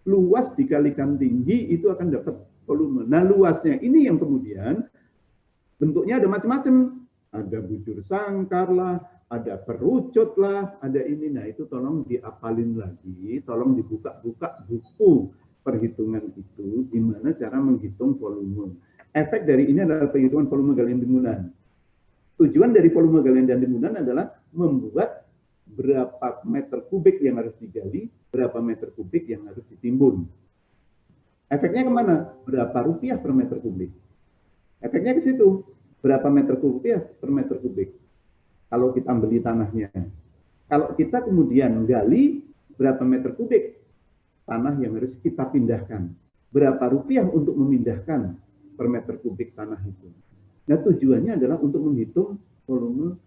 Speaker 1: Luas dikalikan tinggi itu akan dapat volume. Nah, luasnya ini yang kemudian bentuknya ada macam-macam. Ada bujur sangkar lah, ada perucut lah, ada ini. Nah itu tolong diapalin lagi, tolong dibuka-buka buku perhitungan itu, gimana cara menghitung volume. Efek dari ini adalah perhitungan volume galian timbunan. Tujuan dari volume galian dan timbunan adalah membuat berapa meter kubik yang harus digali, berapa meter kubik yang harus ditimbun. Efeknya kemana? Berapa rupiah per meter kubik. Efeknya ke situ. Berapa meter kubik per meter kubik kalau kita beli tanahnya. Kalau kita kemudian gali berapa meter kubik tanah yang harus kita pindahkan, berapa rupiah untuk memindahkan per meter kubik tanah itu. Nah tujuannya adalah untuk menghitung volume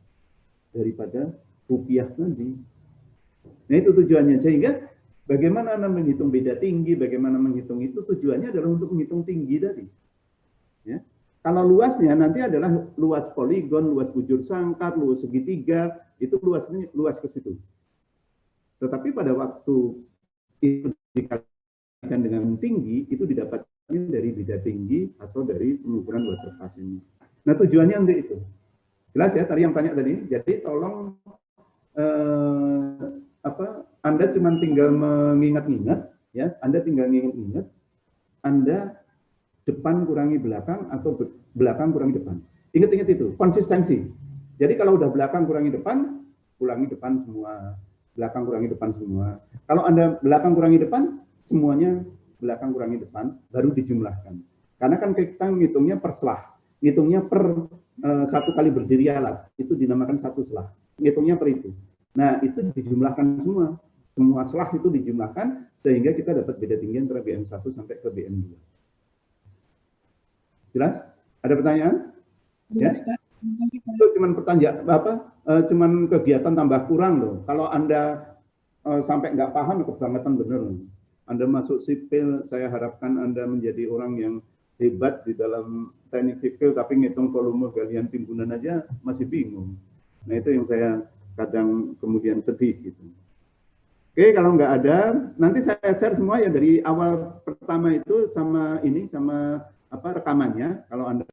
Speaker 1: daripada rupiah tadi. Nah itu tujuannya, sehingga bagaimana Anda menghitung beda tinggi, bagaimana menghitung itu tujuannya adalah untuk menghitung tinggi tadi. Ya. Kalau luasnya nanti adalah luas poligon, luas bujur sangkar, luas segitiga, itu luas ke situ. Tetapi pada waktu itu dikalikan dengan tinggi, itu didapatkan dari beda tinggi atau dari pengukuran water pass ini. Nah tujuannya untuk itu. Jelas ya tadi yang tanya tadi. Jadi tolong Anda cuma tinggal mengingat-ingat, ya. Anda tinggal mengingat-ingat. Anda depan kurangi belakang atau belakang kurangi depan. Ingat-ingat itu, konsistensi. Jadi kalau udah belakang kurangi depan, ulangi depan semua. belakang kurangi depan semua. Kalau Anda belakang kurangi depan, semuanya belakang kurangi depan, baru dijumlahkan. Karena kan kita ngitungnya per selah, ngitungnya per satu kali berdiri alat, itu dinamakan satu selah. Ngitungnya per itu. Nah, itu dijumlahkan semua. Semua selah itu dijumlahkan, sehingga kita dapat beda tinggi antara BM1 sampai ke BM2. Jelas? Ada pertanyaan?
Speaker 2: Jelas,
Speaker 1: Ya?
Speaker 2: Pak. Terima kasih, Pak.
Speaker 1: Itu cuman cuman kegiatan tambah kurang loh. Kalau Anda sampai nggak paham, kebangetan bener. Anda masuk sipil, saya harapkan Anda menjadi orang yang hebat di dalam teknik sipil, tapi ngitung volume galian timbunan aja masih bingung. Nah, itu yang saya kadang kemudian sedih gitu. Oke, kalau nggak ada, nanti saya share semua ya dari awal pertama itu sama ini, sama rekamannya. Kalau Anda